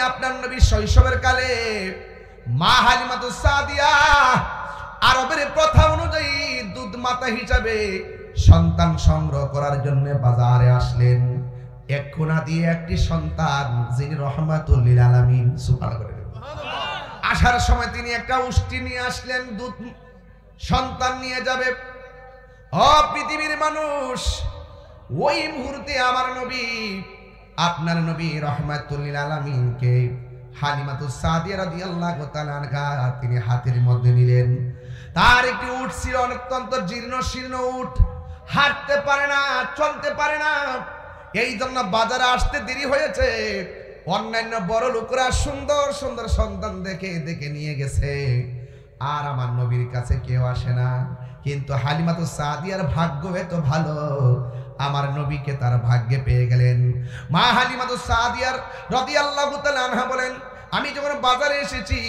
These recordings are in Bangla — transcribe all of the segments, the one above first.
আপনার নবীর শৈশবের কালে মা হালিমাতুস সাদিয়া আরবের প্রথা অনুযায়ী দুধ মাতা হিসাবে সন্তান সংগ্রহ করার জন্য বাজারে আসলেন। এক কোনা দিয়ে একটি সন্তান যিনি রহমাতুল লিল আলামিন, সুবহানাল্লাহ। আসার সময় তিনি একটা উষ্টি নিয়ে আসলেন, দুধ সন্তান নিয়ে যাবে। ও পৃথিবীর মানুষ, ওই মুহূর্তে আমার নবী, আপনার নবী রহমাতুল লিল আলামিনকে হালিমাতুস সাদিয়া রাদিয়াল্লাহু তাআলা আনহা তিনি হাতের মধ্যে নিলেন। তার একটি উট ছিল, অত্যন্ত জীর্ণ শীর্ণ উট, হাঁটতে পারে না, চলতে পারে না। এই জন্য বাজারে আসতে দেরি হয়েছে। অন্যান্য বড় লোকরা সুন্দর সুন্দর সন্তান দেখে দেখে নিয়ে গেছে, আর আমার নবীর কাছে কেউ আসে না। কিন্তু হালিমাতুস সাদিয়ার ভাগ্য এত ভালো, আমার নবীকে তার ভাগ্যে পেয়ে গেলেন। মা হালিমাতুস সাদিয়ার রাদিয়াল্লাহু তাআলা আনহা বলেন, আমি যখন বাজারে এসেছি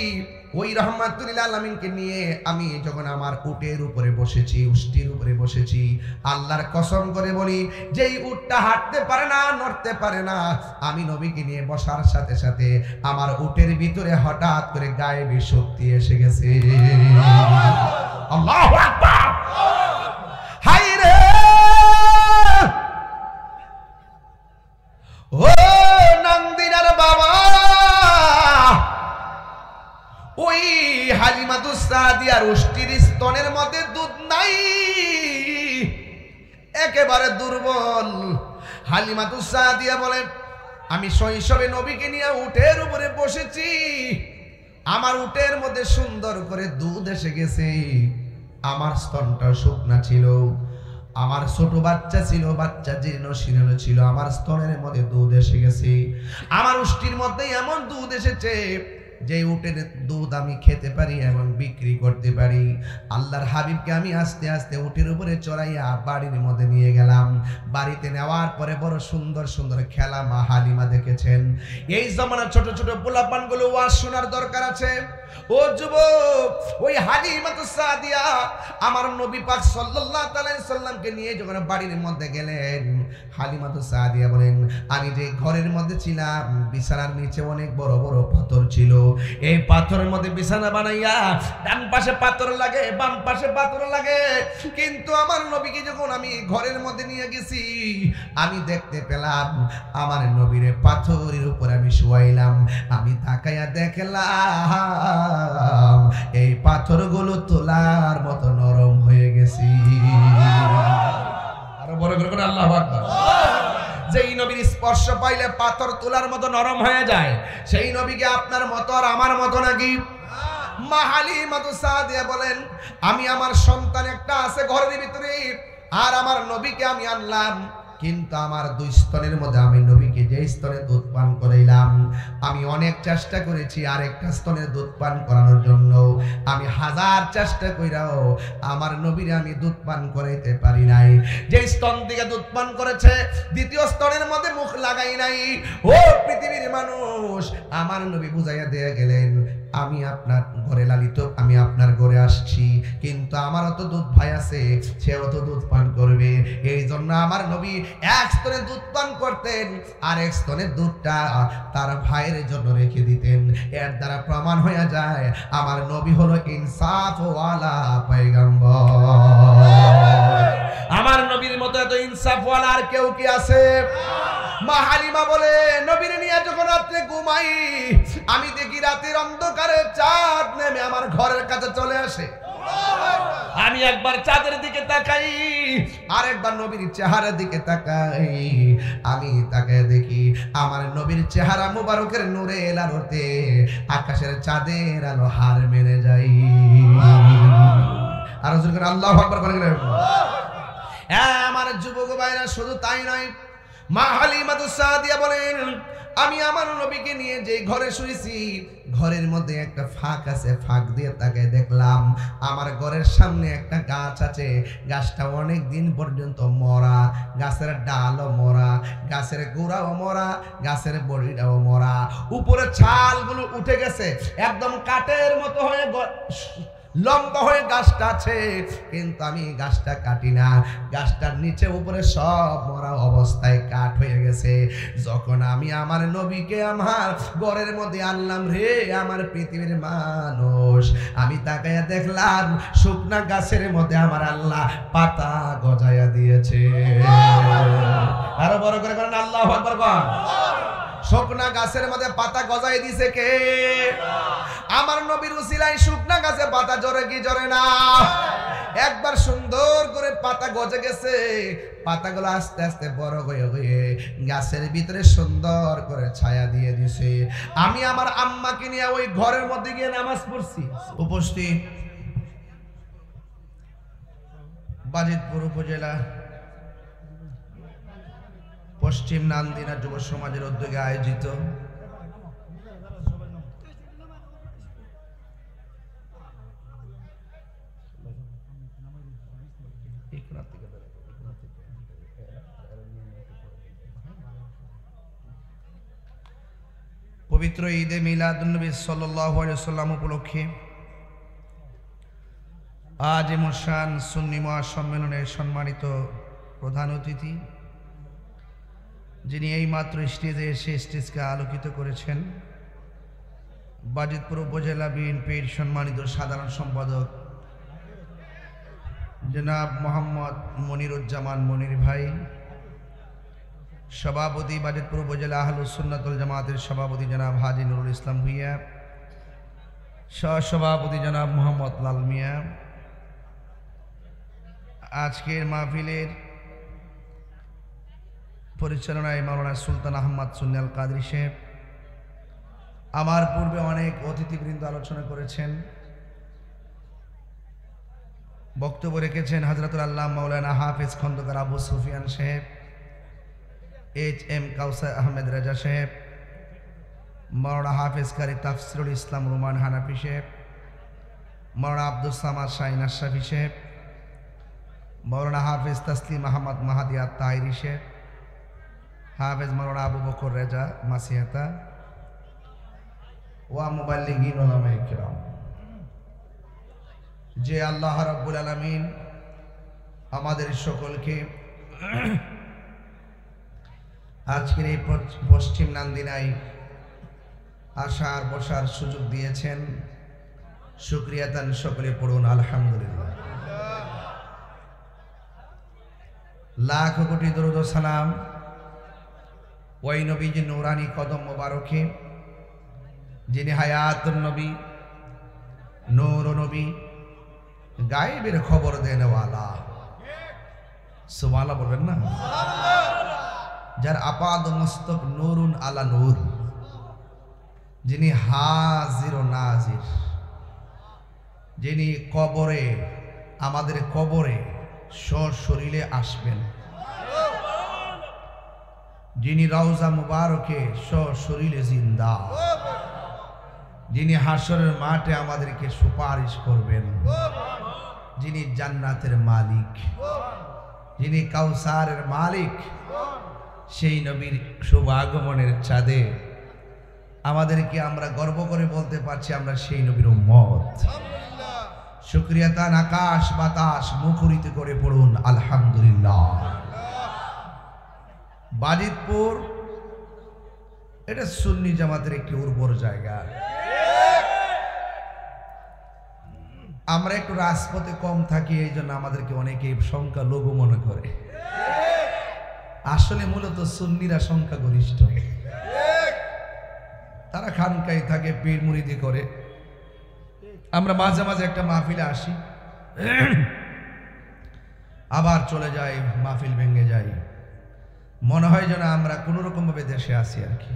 ওই রহমাতুল লিল আলামিনকে নিয়ে আমি যখন আমার উটের উপরে বসেছি, উষ্টির উপরে বসেছি, আল্লাহর কসম করে বলি, যেই উটটা হাঁটতে পারে না, নড়তে পারে না, আমি নবীকে নিয়ে বসার সাথে সাথে আমার উটের ভিতরে হঠাৎ করে গায়েবী শক্তি এসে গেছে। আল্লাহু আকবার। হায় রে, ও নন্দিনার বাবা, ওই হালিমাতুস সাদিয়ার উষ্টির স্তনের মধ্যে দুধ নাই, একেবারে দুর্বল। হালিমাতুস সাদিয়া বলেন, আমি শৈশবে নবীকে নিয়ে উটের উপরে বসেছি, আমার উটের মধ্যে সুন্দর করে দুধ এসে গেছে, আমার স্তনটা শুকনা ছিল, আমার ছোট বাচ্চা ছিল, বাচ্চা জীর্ণ শীর্ণ ছিল, আমার স্তনের মধ্যে দুধ এসে গেছে, আমার উষ্টির মধ্যে এমন দুধ এসেছে যে উটের দুধ আমি খেতে পারি এবং বিক্রি করতে পারি। আল্লাহর হাবিবকে আমি আস্তে আস্তে উটের উপরে চড়াইয়া বাড়ির মধ্যে নিয়ে গেলাম। বাড়িতে নেওয়ার পরে বড় সুন্দর সুন্দর খেলা মা হালিমা দেখেছেন। এই জমানার ছোট ছোট পোলাপানগুলো ওয়াজ শোনার দরকার আছে। ও যুবক, ওই হালিমাতুস সাদিয়া আমার নবী পাক সাল্লাল্লাহু আলাইহি সাল্লামকে নিয়ে যখন বাড়ির মধ্যে গেলেন, হালিমাতুস সাদিয়া বলেন, আমি যে ঘরের মধ্যে ছিলাম বিছানার নিচে অনেক বড় বড় পাথর ছিল। এই পাথরের মধ্যে বিছানা বানাইয়া ডান পাশে পাথর লাগে, বাম পাশে পাথর লাগে, কিন্তু আমার নবীকে যখন আমি ঘরের মধ্যে নিয়ে গেছি, আমি দেখতে পেলাম আমার নবীর পাথরের উপর আমি শুয়াইলাম। আমি তাকাইয়া দেখলাম এই পাথরগুলো তোলার মতো নরম হয়ে গেছে। আরো বড় করে আল্লাহু আকবার। যেই নবীর স্পর্শ পাইলে পাথর তোলার মতো নরম হয়ে যায়, সেই নবীকে আপনার মতো আর আমার মতো নাকি? মা হালিমাতুস সাদিয়া বলেন, আমি আমার সন্তান একটা আছে ঘরের ভিতরে, আর আমার নবীকে আমি আনলাম, কিন্তু আমার দুই স্তনের মধ্যে আমি নবীকে যে স্তনে দুধ পান করাইলাম, আমি অনেক চেষ্টা করেছি আরেকটা স্তনে দুধ পান করানোর জন্য, আমি হাজার চেষ্টা কইরাও আমার নবীরে আমি দুধ পান করাইতে পারি নাই। যে স্তন থেকে দুধ পান করেছে দ্বিতীয় স্তনের মধ্যে মুখ লাগাই নাই। ও পৃথিবীর মানুষ, আমার নবী বুঝাইয়া দিয়ে গেলেন, আমি আপনার ঘরে লালিত, আমি আপনার ঘরে আসছি, কিন্তু আমারও তো দুধ ভাই আছে, সেও তো দুধ পান করবে। এই জন্য আমার নবী এক স্তনে দুধ পান করতেন, আর এক স্তনের দুধটা তার ভাইয়ের জন্য রেখে দিতেন। এর দ্বারা প্রমাণ হয়ে যায় আমার নবী হলো ইনসাফ ওয়ালা পয়গম্বর। আমার নবীর মতো এত ইনসাফ ওয়ালা আর কেউ কি আছে? মা হালিমা বলে, নবীর নিয়ে যখন রাত্রে ঘুমাই, আমি দেখি রাতের অন্ধকারে চাঁদ নেমে আমার ঘরের কাছে চলে আসে। আমি একবার চাঁদের দিকে তাকাই, আর একবার নবীর চেহারার দিকে তাকাই। আমি তাকায় দেখি আমার নবীর চেহারা মুবারকের নূরের আলোতে আকাশের চাঁদের আলো হার মেনে যাই। আর আল্লাহু আকবার বলেন। আমার যুবক ভাইরা, শুধু তাই নয়, মা হালিমাতুস সাদিয়া বলেন, আমি আমার নবীকে নিয়ে যে ঘরে শুয়েছি, ঘরের মধ্যে একটা ফাঁক আছে, ফাঁক দিয়ে তাকে দেখলাম আমার ঘরের সামনে একটা গাছ আছে, গাছটা অনেক দিন পর্যন্ত মরা, গাছের ডালও মরা, গাছের গোড়াও মরা, গাছের বড়িটাও মরা, উপরে ছালগুলো উঠে গেছে, একদম কাঠের মতো হয়ে লম্বা হয়ে গাছটা আছে, কিন্তু আমি গাছটা কাটি না। গাছটার নিচে উপরে সব মরা অবস্থায় কাঠ হয়ে গেছে। যখন আমি আমার নবীকে আমার ঘরের মধ্যে আনলাম, রে আমার পৃথিবীর মানুষ, আমি তাকাইয়া দেখলাম শুকনা গাছের মধ্যে আমার আল্লাহ পাতা গজায়া দিয়েছে। আরো বড় করে বলেন আল্লাহু আকবার। কোন শুকনা গাছের মধ্যে পাতা গজায় দিছে কে? আমার নবীর উসিলায় শুকনা গাছে পাতা জরে কি জরে না? একবার সুন্দর করে পাতা গজে গেছে। পাতাগুলো আস্তে আস্তে বড় হয়ে হয়ে গাছের ভিতরে সুন্দর করে ছায়া দিয়ে দিছে। আমি আমার আম্মাকে নিয়ে ওই ঘরের মধ্যে গিয়ে নামাজ পড়ছি। উপস্থিত বাজিতপুর উপজেলা পশ্চিম নান্দিনা যুব সমাজের উদ্যোগে আয়োজিত পবিত্র ঈদে মিলাদুন্নবী সাল্লাল্লাহু আলাইহি ওয়াসাল্লাম উপলক্ষে আজ মুশান সুন্নি মহাসম্মেলনের সম্মানিত প্রধান অতিথি, যিনি এইমাত্র স্টেজে এসে স্টেজকে আলোকিত করেছেন, বাজিতপুর উপজেলা বিএনপির সম্মানিত সাধারণ সম্পাদক জনাব মোহাম্মদ মনিরুজ্জামান মনির ভাই, সভাপতি বাজিতপুর উপজেলা আহলুস সুন্নাতুল জামাতের সভাপতি জনাব হাজী নুরুল ইসলাম ভুইয়া, সহসভাপতি জনাব মোহাম্মদ লাল মিয়া, আজকের মাহফিলের পরিচালনায় মাওলানা সুলতান আহমদ সুন্নি আল কাদরি সাহেব, আমার পূর্বে অনেক অতিথিবৃন্দ আলোচনা করেছেন, বক্তব্য রেখেছেন হযরতুল আল্লাহ মাওলানা হাফেজ খন্দকার আবু সুফিয়ান সাহেব, এইচ.এম. কাউসার আহমেদ রাজা সাহেব, মাওলানা হাফেজ কারি তাফসিরুল ইসলাম রুমান হানাফি সাহেব, মাওলানা আব্দুস সামাদ শাহিন আশরাফি সাহেব, মাওলানা হাফেজ তাসলিম আহমদ মাহাদিয়া তাহিরি সাহেব, হাফেজ মাওলানা আবু বকর রেজা মাসিয়াতা ওয়া মুবাল্লিগিন উলামায়ে কিরাম। যে আল্লাহ রাব্বুল আলামিন আমাদের সকলকে আজকের এই পশ্চিম নান্দিনায় আসার বসার সুযোগ দিয়েছেন, শুকরিয়া তান সকলে পড়ুন আলহামদুলিল্লাহ। লাখ কোটি দরুদ ও সালাম ওই নবীজি নূরানি কদম মোবারকে, যিনি হায়াতুন নবী, নূর নবী, গায়েবের খবর দেনেওয়ালা। সুবহানাল্লাহ বলবেন না? যার আপাদ মস্তক নূরুন আলা নূর, যিনি হাজির ও নাজির, যিনি কবরে, আমাদের কবরে সশরীরে আসবেন, যিনি রওজা মুবারকে সশরীরে জিন্দা, যিনি হাসরের মাঠে আমাদেরকে সুপারিশ করবেন, যিনি জান্নাতের মালিক, যিনি কাউসারের মালিক, সেই নবীর শুভ আগমনের চাঁদে আমাদেরকে আমরা গর্ব করে বলতে পারছি আমরা সেই নবীর উম্মত। শুকরিয়া তান আকাশ বাতাস মুখরিত করে পড়ুন আলহামদুলিল্লাহ। বাজিতপুর এটা সুন্নি জামাতের একটি উর্বর জায়গা। আমরা একটু রাজপথে কম থাকি, এই জন্য আমাদেরকে অনেকে সংখ্যা লঘু মনে করে। আসলে মূলত সুন্নিরা সংখ্যা গরিষ্ঠ, তারা খানকায় থাকে, পীর মুরিদি করে। আমরা মাঝে মাঝে একটা মাহফিলে আসি, আবার চলে যাই, মাহফিল ভেঙে যাই, মনে হয় যেন আমরা কোন রকম ভাবে দেশে আসি আর কি।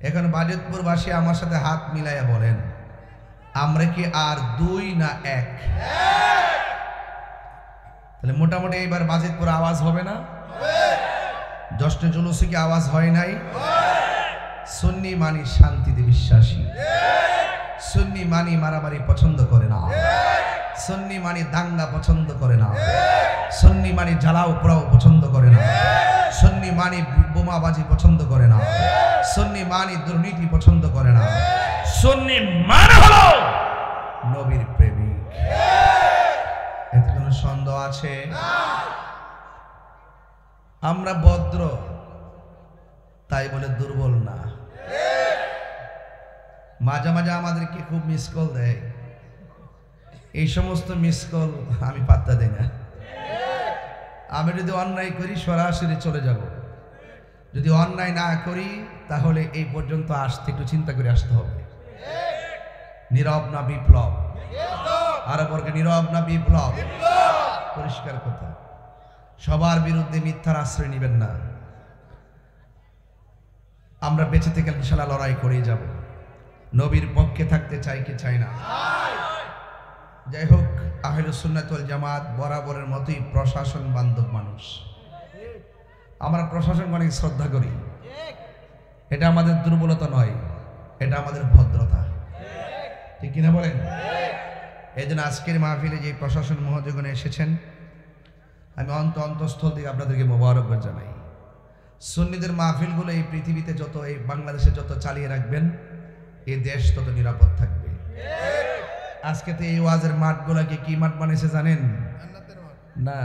এখন বাজিতপুরবাসী আমার সাথে হাত মিলাইয়া বলেন, আমরা কি আর দুই না এক? তাহলে মোটামুটি এইবার বাজিতপুর আওয়াজ হবে না? জশ্নে জুলুসে কি আওয়াজ হয় নাই? সুন্নি মানি শান্তিতে বিশ্বাসী, সুন্নি মানি মারামারি পছন্দ করে না, সুন্নি মানি দাঙ্গা পছন্দ করে না, সুন্নি মানি জ্বালাও পোড়াও পছন্দ করে না, সুন্নি মানি বোমাবাজি পছন্দ করে না, সুন্নি মানি দুর্নীতি পছন্দ করে না। সুন্নি মানে হলো নবীর প্রেমিক। এতে কোনো সন্দেহ আছে? আমরা ভদ্র তাই বলে দুর্বল না। মাঝে মাঝে আমাদেরকে খুব মিস কল দেয়, এই সমস্ত মিস কল আমি পাত্তা দিই না। আমি যদি অন্যায় করি সরাসরি চলে যাব, যদি অন্যায় না করি তাহলে এই পর্যন্ত আসতে একটু চিন্তা করে আসতে হবে। নীরব না বিপ্লব? আরো বর্গে নীরব না বিপ্লব? পরিষ্কার কথা। সবার বিরুদ্ধে মিথ্যার আশ্রয় নেবেন না। আমরা বেঁচে থেকে ইনশাআল্লাহ লড়াই করেই যাব। নবীর পক্ষে থাকতে চাই কি চাই না? যাই হোক, আহলুস সুন্নাত ওয়াল জামাত বরাবরের মতোই প্রশাসন বান্ধব মানুষ। আমরা প্রশাসনকে অনেক শ্রদ্ধা করি। এটা আমাদের দুর্বলতা নয়, এটা আমাদের ভদ্রতা। ঠিক কিনা বলেন? এই জন্য আজকের মাহফিলে যে প্রশাসন মহোদয়গণ এসেছেন, আমি অন্তঃস্থল থেকে আপনাদেরকে মোবারকবাদ জানাই। সুন্নিদের মাহফিলগুলো এই পৃথিবীতে যত, এই বাংলাদেশে যত চালিয়ে রাখবেন, এই দেশ তত নিরাপদ থাকবে। আজকে তো এই ওয়াজের মাঠগুলোকে কি মাঠ বানিয়েছে জানেন? না,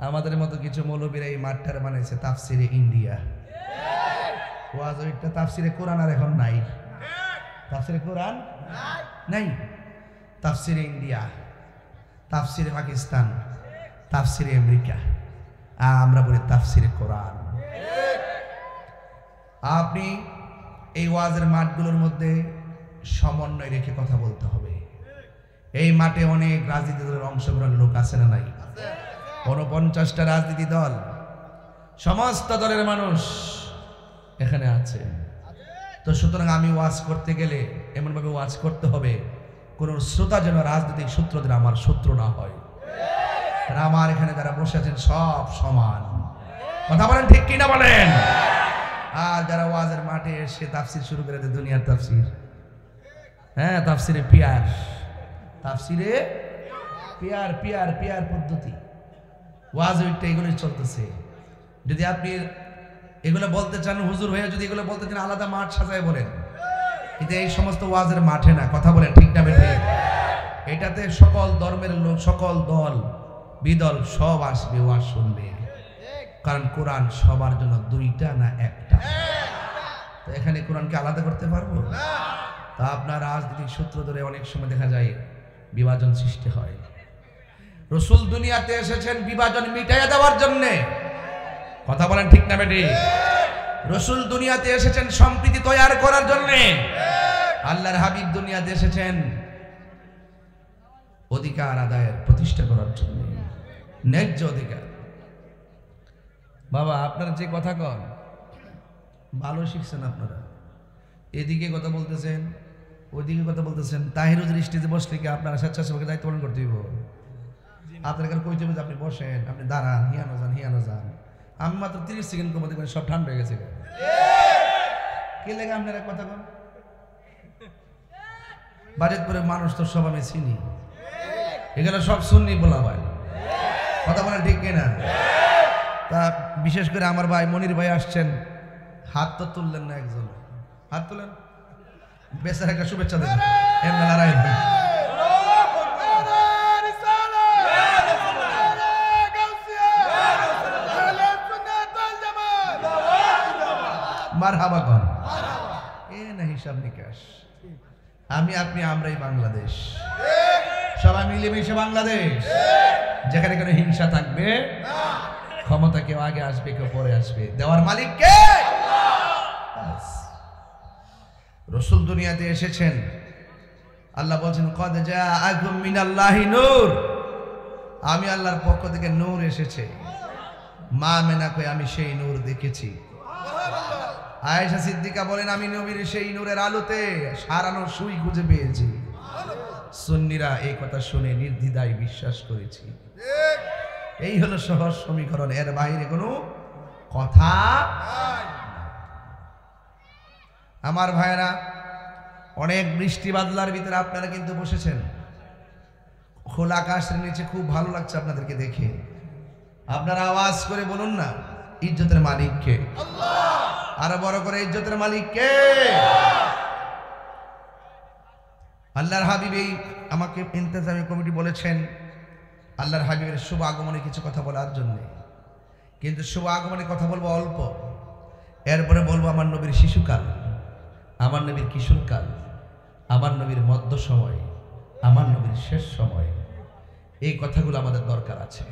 আমাদের মতো কিছু মৌলবীরা এই মাঠটার বানিয়েছে তাফসিরে ইন্ডিয়া। ওয়াজ ওইটা তাফসিরে কোরআন আর এখন নাই। তাফসিরে কোরআন নাই, তাফসিরে ইন্ডিয়া, তাফসিরে পাকিস্তান, তাফসিরে আমেরিকা, আমরা বলি তাফসিরে কোরআন। আপনি এই ওয়াজের মাঠগুলোর মধ্যে সমন্বয় রেখে কথা বলতে হবে। এই মাঠে অনেক রাজনীতি দলের অংশগ্রহণের লোক আছে না নাই? 49টা রাজনীতি দল, সমস্ত দলের মানুষ এখানে আছে। তো সুতরাং আমি ওয়াজ করতে গেলে এমনভাবে ওয়াজ করতে হবে কোন শ্রোতা যেন রাজনৈতিক সূত্রদের আমার শত্রু না হয়। আমার এখানে যারা বসে আছেন সব সমান। কথা বলেন ঠিক কিনা বলেন? আর যারা ওয়াজের মাঠে এসে তাফসির শুরু করে দেয়, দুনিয়ার তাফসির, হ্যাঁ তাফসিরে পিয়ার, তাফসিরে পিয়ার পিয়ার পিয়ার পদ্ধতি, ওয়াজ ওইটা এগুলোই চলতেছে। যদি আপনি এগুলো বলতে চান হুজুর হয়ে, যদি এগুলো বলতে চান আলাদা মাঠ সাজায় বলেন, কিন্তু এই সমস্ত ওয়াজের মাঠে না। কথা বলেন ঠিক না বেঠিক? এটাতে সকল ধর্মের লোক, সকল দল বিদল সব আসবে, ওয়াজ শুনবে। কারণ কোরআন সবার জন্য দুইটা না একটা। তো এখানে কোরআনকে আলাদা করতে পারবো? তা আপনার রাজনৈতিক সূত্র ধরে অনেক সময় দেখা যায় বিভাজন সৃষ্টি হয়। রাসূল দুনিয়াতে এসেছেন বিভাজন মিটাইয়া দেওয়ার জন্য। কথা বলেন ঠিক না বেঠিক? রাসূল দুনিয়াতে এসেছেন সম্প্রীতি তৈরি করার জন্য। আল্লাহর হাবিব দুনিয়াতে এসেছেন অধিকার আদায়ের প্রতিষ্ঠা করার জন্য, ন্যায্য অধিকার। বাবা আপনারা যে কথা কন ভালো শিখছেন, আপনারা এদিকে কথা বলতেছেন, ওইদিকে কথা বলতেছেন। তাহিরুজ স্টেজে বসলে কি আপনারা স্বেচ্ছাসেবকের দায়িত্ব পালন করতে হইব? আপনার কাছে কইতে হবে যে আপনি বসেন, আপনি দাঁড়ান, হিয়ানো যান, হিয়ানো যান। আমি মাত্র 30 সেকেন্ড কমে দেখবেন সব ঠান্ডা হয়ে গেছে। কে লেগে আপনারা কথা কন? বাজেট করে মানুষ তো সব আমি চিনি, এখানে সব সুন্নি বলা ভাই। কথা বলেন ঠিক কিনা? তা বিশেষ করে আমার ভাই মনির ভাই আসছেন, হাত তো তুললেন না, একজন হাত তুলেন, বেচার একটা শুভেচ্ছা দেন। এমনি লড়াই মারহাবা কন, এ না হিসাব নিকাশ। আমি আপনি আমরাই বাংলাদেশ, সবাই মিলেমিশে বাংলাদেশ, যেখানে কোনো হিংসা থাকবে, ক্ষমতা কেউ আগে আসবে কেউ পরে আসবে, দেওয়ার মালিক কে? রাসূল দুনিয়াতে এসেছেন, আল্লাহ বলছেন কদ জাআকুম মিনাল্লাহি নূর, আমি আল্লাহর পক্ষ থেকে নূর এসেছে। মা মেনা কই আমি সেই নূর দেখেছি। আয়েশা সিদ্দিকা বলেন আমি নবীর সেই নূরের আলোতে সারানো সুই খুঁজে পেয়েছি। সুন্নিরা এই কথা শুনে নির্দ্বিধায় বিশ্বাস করেছি। এই হলো সহজ সমীকরণ, এর বাইরে কোনো কথা। আমার ভাইরা, অনেক বৃষ্টি বাদলার ভিতরে আপনারা কিন্তু বসেছেন, খোলা আকাশের নিচে, খুব ভালো লাগছে আপনাদেরকে দেখে। আপনারা আওয়াজ করে বলুন না ইজ্জতের মালিক কে? আল্লাহ। আরো বড় করে ইজ্জতের মালিক কে? আল্লাহর হাবিবই আমাকে ইন্তেজামি কমিটি বলেছেন আল্লাহর হাবিবের শুভ আগমনে কিছু কথা বলার জন্য, কিন্তু শুভ আগমনে কথা বলবো অল্প, এরপরে বলবো আমার নবীর শিশুকাল, আমার নবীর কিশোরকাল, আমার নবীর মধ্য সময়, আমার নবীর শেষ সময়। এই কথাগুলো আমাদের দরকার আছে,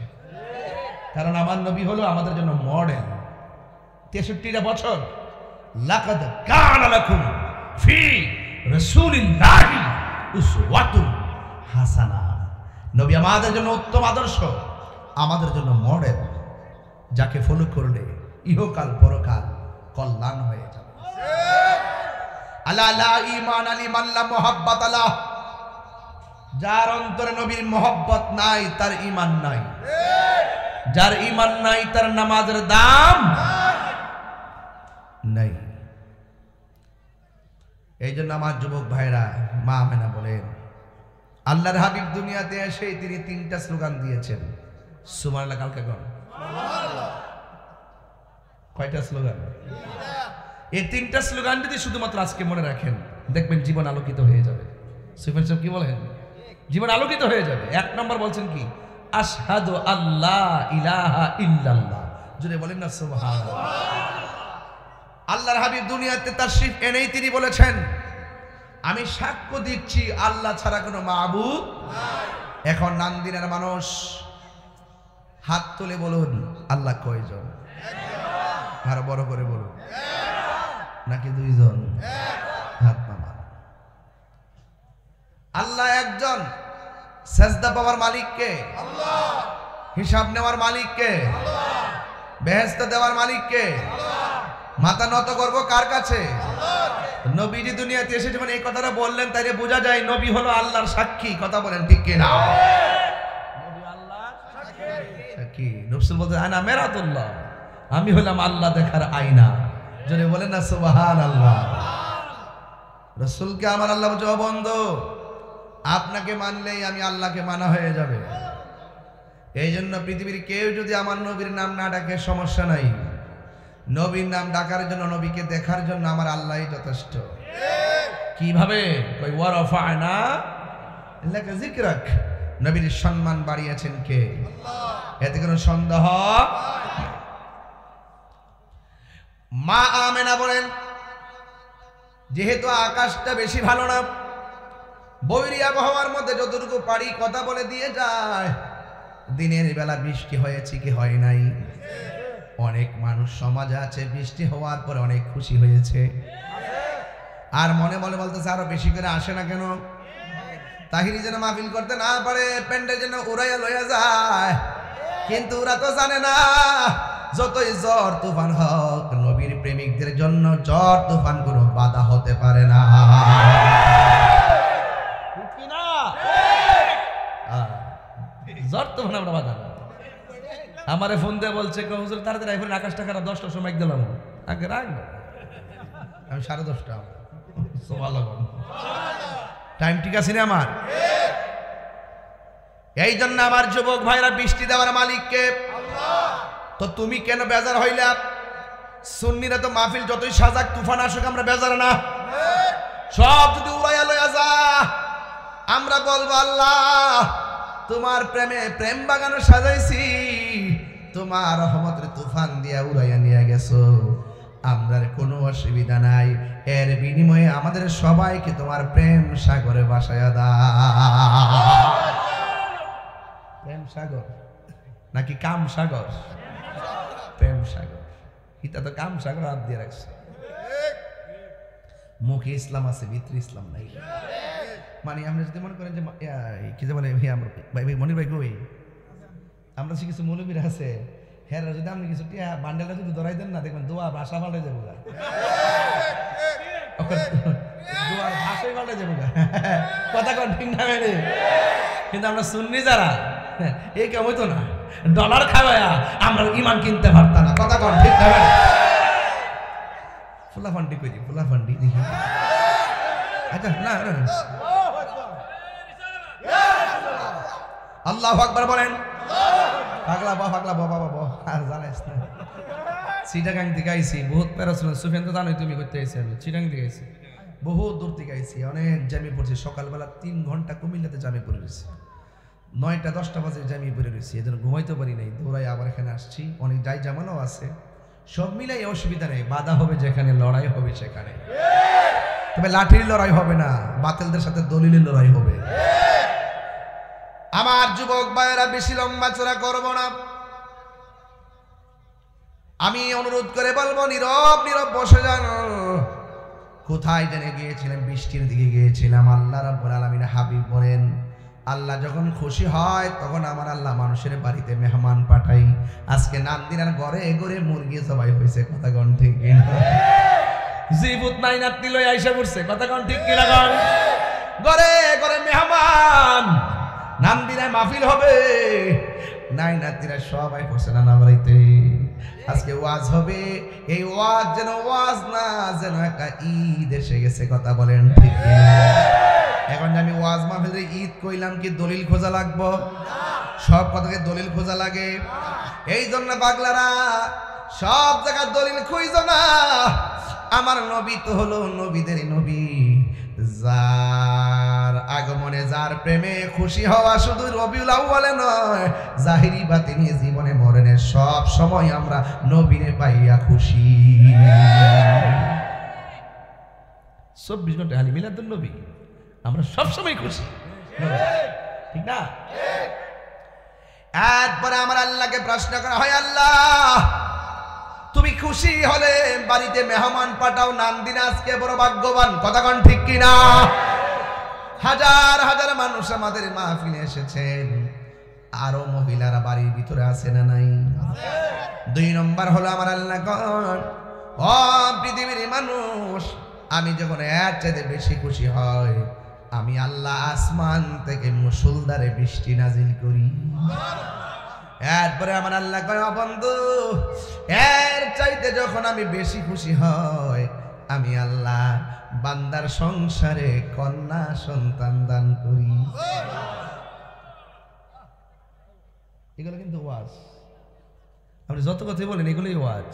কারণ আমার নবী হলো আমাদের জন্য মডেল। 63টা বছর লাকাদ কানা লাকুম ফি রাসূলিল্লাহি উসওয়াতুন হাসানা। নবী আমাদের জন্য উত্তম আদর্শ, আমাদের জন্য মডেল, যাকে ফলো করলে ইহকাল পরকাল কল্যাণ হয়ে যাবে। আলা লা ঈমান লিমান লা মুহাব্বাত আলা, যার অন্তরে নবীর মহব্বত নাই তার ঈমান নাই, যার ঈমান নাই তার নামাজের দাম নাই। এই জন্য আমার যুবক ভাইরা, মা আমেনা বলেন আল্লাহর হাবিব দুনিয়াতে এসে তিনি 3টা স্লোগান দিয়েছেন। সুবহানাল্লাহ, কালকে কোন কয়টা স্লোগান? এই 3টা স্লোগান যদি শুধুমাত্র আজকে মনে রাখেন, দেখবেন জীবন আলোকিত হয়ে যাবে। সুফিয়ান সাহেব কি বলেন? জীবন আলোকিত হয়ে যাবে। 1 নম্বর বলছেন কি? আশহাদু আল্লাহ ইলাহা ইল্লাল্লাহ। জোরে বলেন না সুবহানাল্লাহ। আল্লাহর হাবিব দুনিয়াতে তাশরীফ এনেই তিনি বলেছেন, আমি সাক্ষ্য দিচ্ছি আল্লাহ ছাড়া কোনো মাবুদ নাই। এখন নান্দিনের মানুষ হাত তুলে বলুন, আল্লাহ কয়জন? আরো বড় করে বলুন, নাকি 2 জন? হাত নামান। আল্লাহ একজন। সেজদা পাওয়ার মালিক কে? আল্লাহ। হিসাব নেওয়ার মালিক কে? আল্লাহ। বেহেশত দেওয়ার মালিক কে? আল্লাহ। মাথা নত করব কার কাছে? আল্লাহ। নবীজি দুনিয়াতে এসে যখন এই কথাটা বললেন, তাইলে বোঝা যায় নবী হলো আল্লাহর সাক্ষী। কথা বলেন ঠিক কি না? নবী আল্লাহর সাক্ষী। রাসূল বলতে আনা মেরাতুল্লাহ, আমি হলাম আল্লাহ দেখার আয়না। জোরে বলেন না সুবহানাল্লাহ। রাসূলকে আমার আল্লাহ বলছে, ও বন্ধু, আপনাকে মানলেই আমি আল্লাহকে মানা হয়ে যাবে। এই জন্য পৃথিবীর কেউ যদি আমার নবীর নাম না ডাকে সমস্যা নাই, নবীর নাম ডাকার জন্য, নবীকে দেখার জন্য আমার আল্লাহই যথেষ্ট। কিভাবে? কই ওয়া রাফা'না লাকা যিকরাক, নবীর সম্মান বাড়িয়েছেন কে? আল্লাহ। এতে কোনো সন্দেহ? মা আমেনা বলেন, যেহেতু আকাশটা বেশি ভালো না, বৈরী আবহাওয়ার মধ্যে যতটুকু পারি কথা বলে দিয়ে যায়, দিনের বেলা বৃষ্টি হয়েছে কি হয় নাই? অনেক মানুষ সমাজে আছে বৃষ্টি হওয়ার পরে অনেক খুশি হয়েছে, আর মনে মনে বলতেছে আরো বেশি করে আসে না কেন? তাহিরি যেন মাহফিল করতে না পারে, প্যান্ডেল যেন উড়াইয়া লইয়া যায়। কিন্তু ওরা তো জানে না, যতই ঝড় তুফান হোক, নবীর প্রেমিকদের জন্য ঝড় তুফান কোনো বাধা হতে পারে না। ঝড় তুফান আমরা বাধা না। আমারে ফোন দিয়ে বলছে, হুজুর তাড়াতাড়ি আইফোন, আকাশটা খারাপ, 10টার সময় দিলাম। আগে রাখবো, আমি 10:30। টাইম ঠিক আছে না আমার? এই জন্য আমার যুবক ভাইরা, বৃষ্টি দেওয়ার মালিককে আল্লাহ। তো তুমি কেন বেজার হইলা? সুন্নিরা তো মাহফিল যতই সাজাক, তুফান আসুক, আমরা বেজার না। সব যদি উড়াইয়া লইয়া যা, আমরা বলবো আল্লাহ তোমার প্রেমে প্রেম বাগানো সাজাইছি, তোমার রহমতের তুফান দিয়া উড়াইয়া নিয়ে গেছো, আমরার কোনো অসুবিধা নাই। এর বিনিময়ে আমাদের সবাইকে তোমার প্রেম সাগরে ভাসাইয়া দাও। প্রেম সাগর নাকি কাম সাগর? প্রেম সাগর। এটা তো কাম সাগর হাত দিয়ে রাখছে। মুখে ইসলাম আছে, ভিতরে ইসলাম নাই। মানে আমরা যদি মনে করেন যে কি যে বলে ভাই মনির ভাই কই, আমরা সে কিছু মৌলবীরা আছে, হ্যাঁ যদি আপনি কিছু বান্ডেলটা যদি ধরাই দেন না, দেখবেন দোয়া ভাষা পাল্টে যাবো, দোয়ার ভাষাই পাল্টে যাবো। কথা কন ঠিক না? কিন্তু আমরা সুন্নি যারা, এই কেমন তো না, ডলার খাওয়া আমরা ইমান কিনতে পারতাম না। কথা কন ঠিক না? ফুলা ফান্ডি কই দি, ফুলা ফান্ডি দেখি। আচ্ছা না, আল্লাহু আকবার বলেন। পাগলা বাবা আর জানাইস না, চিটাগাং থেকে আইছি, বহুত প্যারা ছিল। সুফিয়ান তো জানোই তুমি করতে আইছি, আমি চিটাগাং থেকে আইছি। বহু দূর থেকে আইছি, অনেক জামি পড়ছি। সকালবেলা 3 ঘন্টা কুমিল্লাতে জামি পড়ে রয়েছি, 9টা-10টা বাজে জামি পড়ে রয়েছি, এজন্য ঘুমাইতে পারি নাই। দৌড়াই আবার এখানে আসছি, অনেক যাই জামালাও আছে, সব মিলাই অসুবিধা নেই। বাধা হবে যেখানে, লড়াই হবে সেখানে, তবে লাঠির লড়াই হবে না, বাতিলদের সাথে দলিলের লড়াই হবে। আমার যুবক ভাইয়েরা, বেশি লম্বা চড়া করব না, আমি অনুরোধ করে বলবো, নীরব নীরব বসে যান। কোথায় জেনে গিয়েছিলেন? বৃষ্টির দিকে গিয়েছিলাম। আল্লাহ রাব্বুল আলামিন হাবিব বলেন, আল্লাহ যখন খুশি হয় তখন আমার আল্লাহ মানুষের বাড়িতে মেহমান পাঠাই। আজকে নান্দিনার ঘরে ঘরে মুরগি সবাই হয়েছে, কথা কোন ঠিক কিনা? জিবুত নাই নাতি লই আইসা পড়ছে, কথা কোন ঠিক কিনা? ঘরে ঘরে মেহমান, নান্দিনায় মাহফিল হবে, নাই নাতিরা সবাই পড়ছে নানা বাড়িতে। আজকে ওয়াজ হবে, এই ওয়াজ যেন ওয়াজ না, যেন একটা ঈদ এসে গেছে, কথা বলেন ঠিক কিনা? এখন আমি ওয়াজ মাহফিলে ঈদ কইলাম, কি দলিল খোঁজা লাগবো? সব কথাকে দলিল খোঁজা লাগে। এই জন্য পাগলারা সব জায়গায় দলিল খুঁজো না। আমার নবী তো হলো নবীদের নবী, যার আগমনে যার প্রেমে খুশি হওয়া শুধু রবিউল আউয়ালে নয়, জাহিরি বাতিনি জীবনে মরণে সব সময় আমরা নবীরে পাইয়া খুশি। 24 ঘন্টা আলী মিলাদুন নবী, আমরা সব সময় খুশি, ঠিক না? একবারে আমার আল্লাহকে প্রশ্ন করা হয়, আল্লাহ তুমি খুশি হলে বাড়িতে মেহমান পাঠাও, নান্দিন আজকে বড় ভাগ্যবান, কথা কোন ঠিক কিনা? হাজার হাজার মানুষ আমাদের মাহফিলে এসেছেন, আরো মহিলারা বাড়ির ভিতরে আছে না নাই? 2 নম্বর হলো আমার আল্লাহ কোন, ও পৃথিবীর মানুষ, আমি যখন এর চাইতে বেশি খুশি হয়, আমি আল্লাহ আসমান থেকে মুষলধারে বৃষ্টি নাজিল করি। এরপরে আমার আল্লাহ কয়, বন্ধু এর চাইতে যখন আমি বেশি খুশি হয়, আমি আল্লাহ বান্দার সংসারে কন্যা সন্তান দান করি। এগুলো কিন্তু ওয়াজ, আপনি যত কথা বলেন এগুলোই ওয়াজ।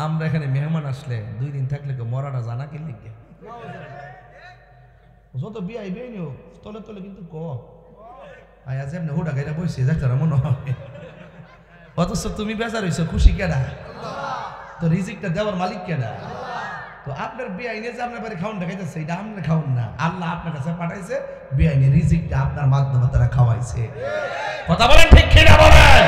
আমরা এখানে মেহমান আসলে 2 দিন থাকলে মরাটা জানা কি লিখে, যত বিয়াই বিয়ে নিও তলে তলে কিন্তু ক আজ এমনি হুডা গাইরা বসে যাচ্ছে না মনে হয়, অথচ তুমি বেজার হইছো, খুশি কেডা? তো রিজিকটা দেওয়ার মালিক কেডা? তো আপনার বেআইনে যে আপনার বাড়ি খাওয়ানটা খাইতেছে, এটা আপনার খাওয়ান না, আল্লাহ আপনার কাছে পাঠাইছে, বেআইনে রিজিকটা আপনার মাধ্যমে তারা খাওয়াইছে, কথা বলেন ঠিক কিনা বলেন?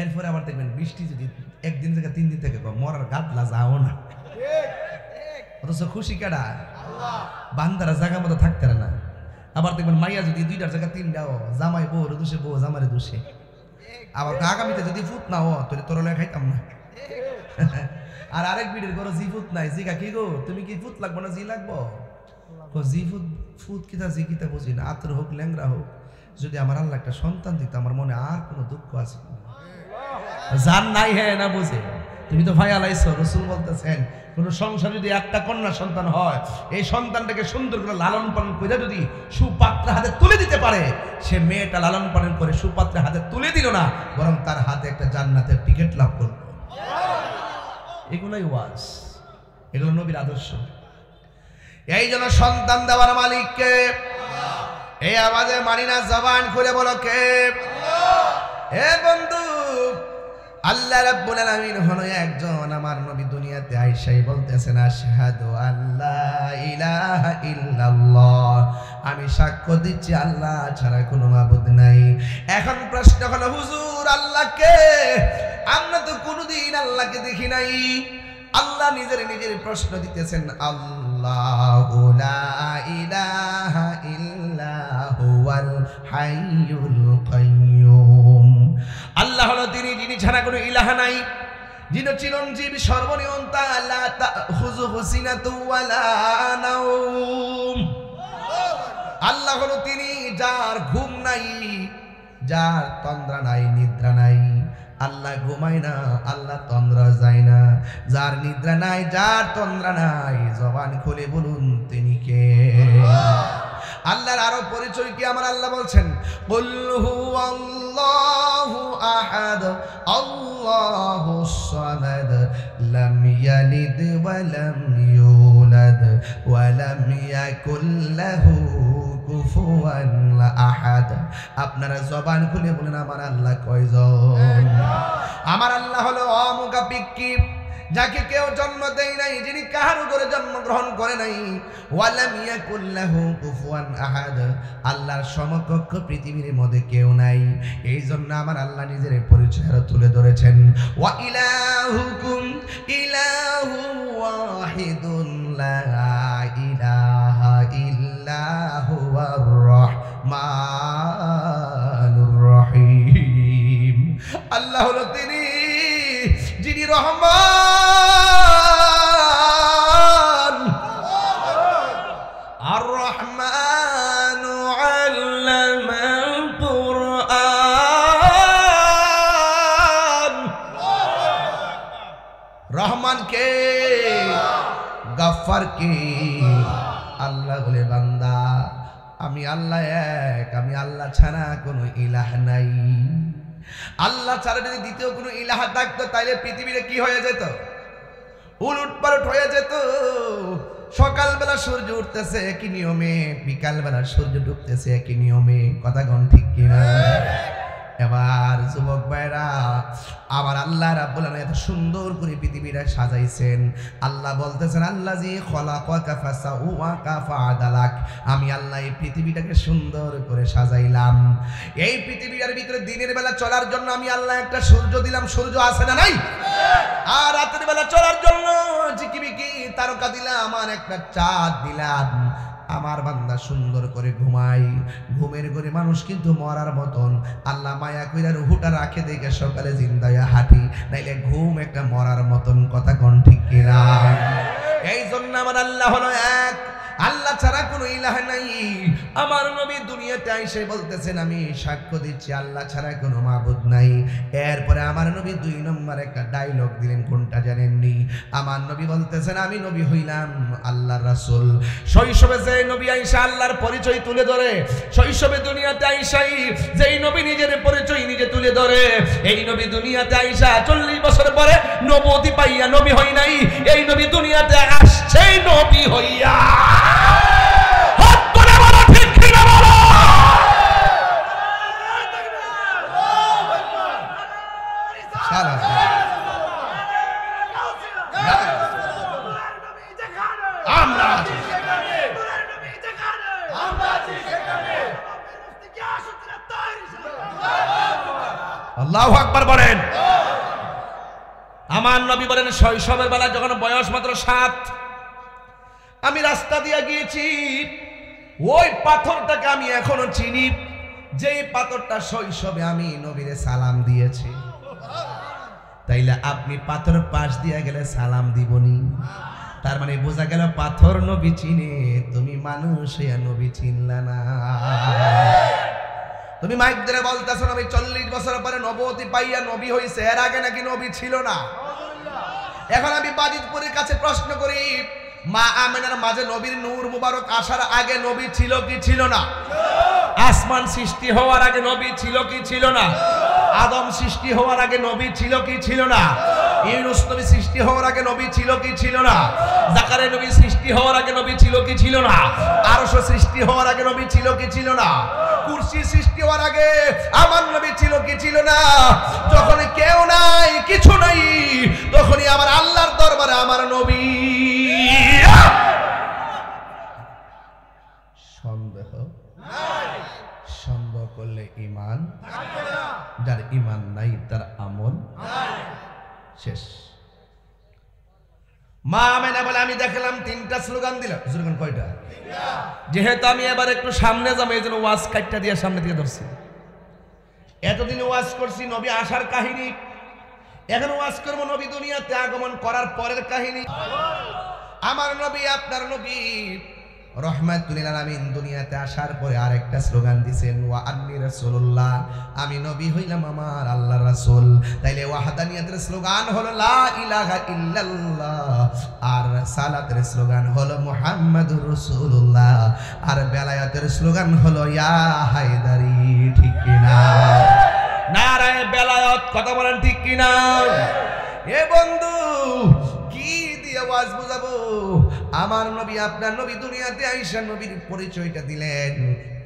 এরপরে আবার দেখবেন বৃষ্টি যদি 1 দিন থেকে 3 দিন থেকে মরার গাদলা যাও না, অথচ খুশি কেডা? বান্দারা জায়গা মতো থাকতে না। আবার দেখবেন মাইয়া যদি 2টার জায়গা 3টাও, জামাই বউ দোষে, বউ জামারে দোষে। আবার আগামীতে যদি ফুট না হো তাহলে তোর লয় খাইতাম না। আর আরেক বিড়ির ঘরে জি ফুট নাই, জিগা কি গো তুমি কি ফুট লাগবো না জি লাগবো? জি ফুট ফুট কিতা জি কিতা বুঝি না, আতর হোক ল্যাংরা হোক, যদি আমার আল্লাহ একটা সন্তান দিত আমার মনে আর কোনো দুঃখ আছে জান নাই, হ্যাঁ না বুঝে? তুমি তো ভাই আলাইছো, রসুল বলতেছেন কোন সংসার যদি একটা কন্যা সন্তান হয়, এই সন্তানটাকে সুন্দর করে লালন পালন করে যদি সুপাত্র হাতে তুলে দিতে পারে, সে মেয়েটা লালন পালন করে সুপাত্র হাতে তুলে দিল না, বরং তার হাতে একটা জান্নাতের টিকিট লাভ করল। এগুলোই ওয়াজ, এগুলো নবীর আদর্শ। এই জন্য সন্তান দেওয়ার মালিককে, এই আওয়াজে মানি না, জবান খুলে বলো কে? হে বন্ধু, আল্লাহ রাব্বুল আলামিন হলো একজন। আমার নবী দুনিয়াতে আইসাই বলতেছেন, আশহাদু আল্লা ইলাহা ইল্লাল্লাহ, আমি সাক্ষ্য দিচ্ছি আল্লাহ ছাড়া কোনো মাবুদ নাই। এখন প্রশ্ন হলো, হুজুর আল্লাহকে আমরা তো কোনোদিন আল্লাহকে দেখি নাই। আল্লাহ নিজের প্রশ্ন দিতেছেন, আল্লাহু লা ইলাহা ইল্লা হুয়াল হাইয়ুল কাইয়্যুম। আল্লাহ হলো তিনি যিনি ছাড়া কোনো ইলাহা নাই, যিনি চিরঞ্জীব সর্বনিয়ন্তা, লা তাখুযুহু সিনাতুন ওয়ালা নাওম। আল্লাহ হলো তিনি যার ঘুম নাই, যার তন্দ্রা নাই, নিদ্রা নাই। আল্লাহ ঘুমায় না, আল্লাহ তন্দ্রা যায় না। যার নিদ্রা নাই, যার তন্দ্রা নাই, জবান খুলে বলুন তিনি কে? আল্লাহর আরো পরিচয় কি আমার আল্লাহ বলছেন, কুল হুয়াল্লাহু আহাদ আল্লাহুস সামাদ লাম ইয়ালিদ ওয়া লাম ইউলাদ ওয়া লাম ইয়াকুল লাহু কুফুয়ান আহাদ। আপনারা জবান খুলে বলেন আমার আল্লাহ কয়জন? আমার আল্লাহ হলো অমুখাপেক্ষী, যাকে কেউ জন্ম দেয় নাই, যিনি কাহার উপরে জন্মগ্রহণ করে নাই। ওয়ালাম ইয়াকুল লাহু কুফুয়ান আহাদ, আল্লাহর সমকক্ষ পৃথিবীর মধ্যে কেউ নাই। এই জন্য আমার আল্লাহ নিজের পরিচয় তুলে ধরেছেন, ওয়া ইলাহুকুম ইলাহু ওয়াহিদুন লা ইলাহা ইল্লা হুয়ার রহমানুর রহিম। আল্লাহ হলো তিনি যিনি রহমান, আর রহমানু আল্লামাল কুরআন। রহমান কে? গফফার কে? আল্লাহ বলে বান্দা আমি আল্লাহ এক, আমি আল্লাহ ছাড়া কোনো ইলাহ নাই। আল্লাহ ছাড়া যদি দ্বিতীয় কোনো ইলাহ থাকতো তাইলে পৃথিবীতে কি হয়ে যেত? উলটপালট হয়ে যেত। সকালবেলা সূর্য উঠতেছে একই নিয়মে, বিকালবেলা সূর্য ডুবতেছে একই নিয়মে। কথা কোন ঠিক কিনা? এবার যুবক ভাইরা, আবার আল্লাহ রাব্বুল আলামিন এত সুন্দর করে পৃথিবীটা সাজাইছেন। আল্লাহ বলতেছেন আল্লাযী খলাকাকা ফাসাওয়াকা ফাআদালাক, আমি আল্লাহ এই পৃথিবীটাকে সুন্দর করে সাজাইলাম। এই পৃথিবীর ভিতরে দিনের বেলা চলার জন্য আমি আল্লাহ একটা সূর্য দিলাম। সূর্য আছে না নাই? আর রাতের বেলা চলার জন্য ঝিকিমিকি তারকা দিলাম, আর একটা চাঁদ দিলাম। আমার বান্দা সুন্দর করে ঘুমাই, ঘুমের ঘরে মানুষ কিন্তু মরার মতন। আল্লাহ মায়া কইরা রুহুটা রাখে দেখে সকালে জিন্দায়া হাঁটি, নাইলে ঘুম একটা মরার মতন। কথা কোন ঠিক কিনা? এই জন্য আমার আল্লাহ হলো এক, আল্লাহ ছাড়া কোনো ইলাহ নাই। আমার নবী দুনিয়াতে আইসে বলতেছেন আমি সাক্ষ্য দিচ্ছি আল্লাহ ছাড়া কোনো মাবুদ নাই। এরপরে আমার নবী 2 নম্বর একটা ডায়লগ দিলেন, কোনটা জানেননি? আমার নবী বলতেছেন আমি নবী হইলাম আল্লাহর রাসূল। শৈশবে যে নবী আইসা আল্লাহর পরিচয় তুলে ধরে, শৈশবে দুনিয়াতে আইসাই যেই নবী নিজের পরিচয় নিজে তুলে ধরে, এই নবী দুনিয়াতে আইসা 40 বছর পরে নবুয়তি পাইয়া নবী হই নাই, এই নবী দুনিয়াতে আসছেই নবী হইয়া। আল্লাহু আকবার বলেন। আমার নবী বলেন শৈশবের বেলা যখন বয়স মাত্র 7, আমি রাস্তা দিয়ে গিয়েছি, ওই পাথরটাকে আমি এখনো চিনি, যেই পাথরটা শৈশবে আমি নবীরে সালাম দিয়েছি। তাইলে আপনি পাথর পাশ দিয়ে গেলে সালাম দিবনি? তার মানে বোঝা গেল পাথর নবী চিনে, তুমি মানুষ হইয়া নবী চিনলা না। তুমি মাইক ধরে বলতেছো নবী 40 বছর পরে নবুয়তি পাইয়া নবী হইছে, এর আগে নাকি নবী ছিল না? এখন আমি বাজিতপুরের কাছে প্রশ্ন করি, মা আমেনার মাঝে নবীর নূর মুবারক আসার আগে নবী ছিল কি ছিল না? আসমান সৃষ্টি হওয়ার আগে নবী ছিল কি ছিল না? আদম সৃষ্টি হওয়ার আগে নবী ছিল কি ছিল না? ইউনূস নবী সৃষ্টি হওয়ার আগে নবী ছিল কি ছিল না? জাকারিয়া নবী সৃষ্টি হওয়ার আগে নবী ছিল কি ছিল না? আরশ সৃষ্টি হওয়ার আগে নবী ছিল কি ছিল না? কুরসি সৃষ্টি হওয়ার আগে আমার নবী ছিল কি ছিল না? যখন কেউ নাই, কিছু নাই, তখনই আমার আল্লাহর দরবারে আমার নবী। সন্দেহ নাই, সন্দেহ করলে ঈমান থাকবে না, যার ঈমান নাই তার আমল নাই, শেষ। মা আমেনা বলে আমি দেখলাম 3টা স্লোগান দিল। স্লোগান কয়টা? যেহেতু আমি এবার একটু সামনে যাবো এই জন্য ওয়াজ কাটটা দিয়ে সামনে থেকে ধরছি। এতদিন ওয়াজ করছি নবী আসার কাহিনী, এখন ওয়াজ করবো নবী দুনিয়াতে আগমন করার পরের কাহিনী। আমার নবী আপনার নবী রহমাতুল লিল আলামিন দুনিয়াতে আসার পরে আরেকটা স্লোগান দিয়েছেন, ওয়া আন্নী রাসূলুল্লাহ, আমি নবী হইলাম আমার আল্লাহর রাসূল। তাইলে ওয়াহদানিয়াতের স্লোগান হলো লা ইলাহা ইল্লাল্লাহ, আর সালাতের স্লোগান হলো মুহাম্মাদুর রাসূলুল্লাহ, আর বেলায়াতের স্লোগান হলো ইয়া হায়দারি। ঠিক কিনা? নারায়ে বেলায়াত, কথা বলেন ঠিক কিনা? এ বন্ধু, কি দিয়ে আওয়াজ বুঝাবো? আমার নবী, আপনার নবী দুনিয়াতে আইসা নবীর পরিচয়টা দিলেন।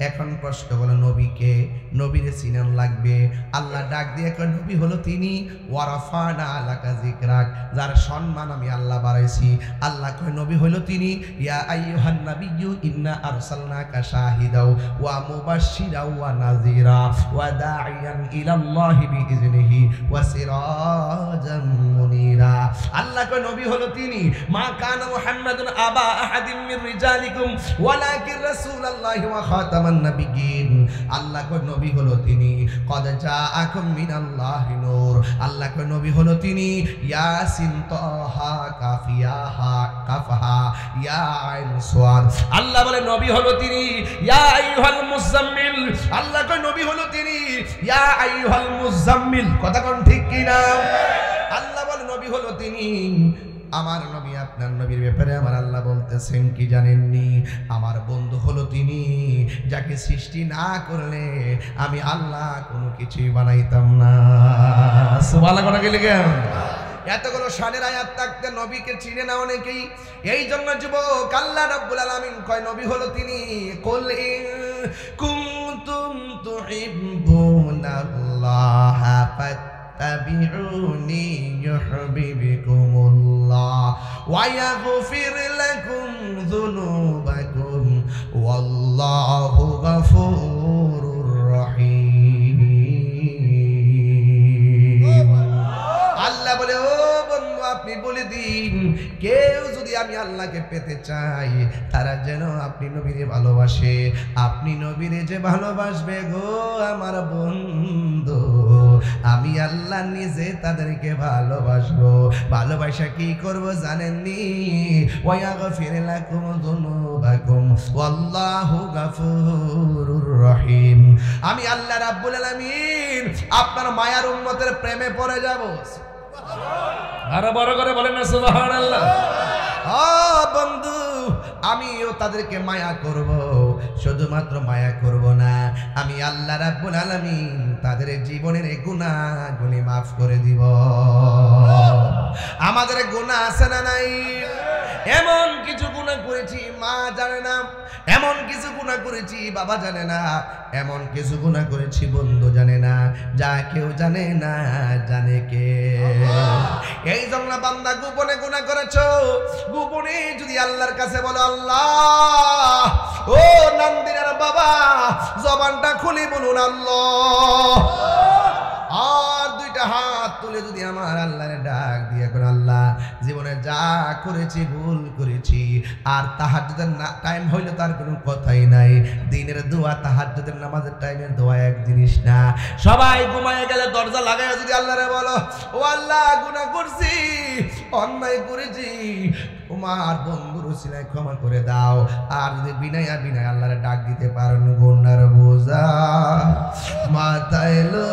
এখন প্রশ্ন হলো নবীকে, নবীরে চিনান লাগবে। আল্লাহ ডাক দিয়ে কয় নবী হলো তিনি, ওয়ারাফানা লাকা যিকরাক, যার সম্মান আমি আল্লাহ বাড়াইছি। আল্লাহ কয় নবী হলো তিনি, ইয়া আইয়ুহান নাবিয়্যু ইন্না আরসালনাকা শাহিদাও ওয়া মুবাশশিরাও ওয়া নাযীরা ওয়া দাঈয়ান ইলাল্লাহি বিইজনিহি ওয়া সিরাজাম মুনীরা। আল্লাহ কয় নবী হলো তিনি, মা কানা মুহাম্মাদুন আবা আহাদিম মির রিজালিকুম ওয়ালাকিন রাসূলুল্লাহি ওয়া খাতামান নাবিয়্যিন। আল্লাহ কয় নবী হলো তিনি, কদ জাআকুম মিনাল্লাহি নূর। আল্লাহ কয় নবী হলো তিনি, ইয়াসিন তাহা কাফিয়া হা কাফহা ইয়া আইন সাদ। আল্লাহ বলে নবী হলো তিনি, ইয়া আইয়ুহাল মুজাম্মিল। আল্লাহ কয় নবী হলো তিনি, ইয়া আইয়ুহাল মুজাম্মিল। কথা কোন ঠিক কি না? আল্লাহ বলে নবী হলো তিনি। আমার নবী, আপনার নবীর ব্যাপারে আমার আল্লাহ বলতেছেন কি জানেননি? আমার বন্ধু হলো তিনি, যাকে সৃষ্টি না করলে আমি আল্লাহ কোনো কিছুই বানাইতাম না। সুবহানাল্লাহ কথা গেলে কেন? এতগুলো শানের আয়াত থাকতে নবীকে চিনে না অনেকেই। এই জন্য যুবক, আল্লাহ রাব্বুল আলামিন কয় নবী হলো তিনি, কুল ইন কুনতুম তুহিব্বুনাল্লাহ ফাত্তাবিউনি ইউহিব্বুকুমুল্লাহ ওয়া ইয়াগফির লাকুম যুনুবাকুম ওয়াল্লাহু গফুরুর রহিম। আল্লাহ বলে, ও বন্ধু, আপনি বলে দিন, কেউ যদি আমি আল্লাহকে পেতে চাই, তারা যেন আপনি নবীরে ভালোবাসে। আপনি নবীরে যে ভালোবাসবে গো আমার বন্ধু, আমি আল্লাহ নিজে তাদেরকে ভালোবাসবো। ভালোবাসা কি করব জানেননি? ওয়া ইয়াগফির লাকুম যুনুবাকুম ওয়াল্লাহু গফুরুর রহিম। আমি আল্লাহ রাব্বুল আলামিন আপনার মায়ার উম্মতের প্রেমে পড়ে যাব। আরে বড় করে বলেন না সুবহানাল্লাহ। বন্ধু, আমিও তাদেরকে মায়া করব। শুধুমাত্র মায়া করব না, আমি আল্লাহ রাব্বুল আলামিন তাদের জীবনের গুনাহগুলি মাফ করে দিব। আমাদের গুনাহ আছে না নাই? এমন কিছু গুনাহ করেছি মা জানে না, এমন কিছু গুনাহ করেছি বাবা জানে না, এমন কিছু গুনাহ করেছি বন্ধু জানে না, যা কেউ জানে না জানে কে? এই জন্য বান্দা গোপনে গুনাহ করেছো, গোপনে যদি আল্লাহর কাছে বলো, আল্লাহ, ও নন্দিনার বাবা, জবানটা খুলে বলুন আল্লাহ, আর দুইটা হাত তুলে যদি আমার আল্লাহরে ডাক দিয়ে কোন আল্লাহ, জীবনে যা করেছি ভুল করেছি, আর তাহাজ্জুদের টাইম হইলে তার কোনো কথাই নাই। দিনের দোয়া তাহাজ্জুদের নামাজের টাইমের দোয়া এক জিনিস না। সবাই ঘুমায় গেলে দরজা লাগায় যদি আল্লাহরে বলো, ও আল্লাহ, গুনাহ করছি, অন্যায় করেছি, তোমার বন্ধুর উসিলায় ক্ষমা করে দাও। আর যদি বিনয় আল্লাহরে ডাক দিতে পারেন, গুনার বোঝা মাথায় লো,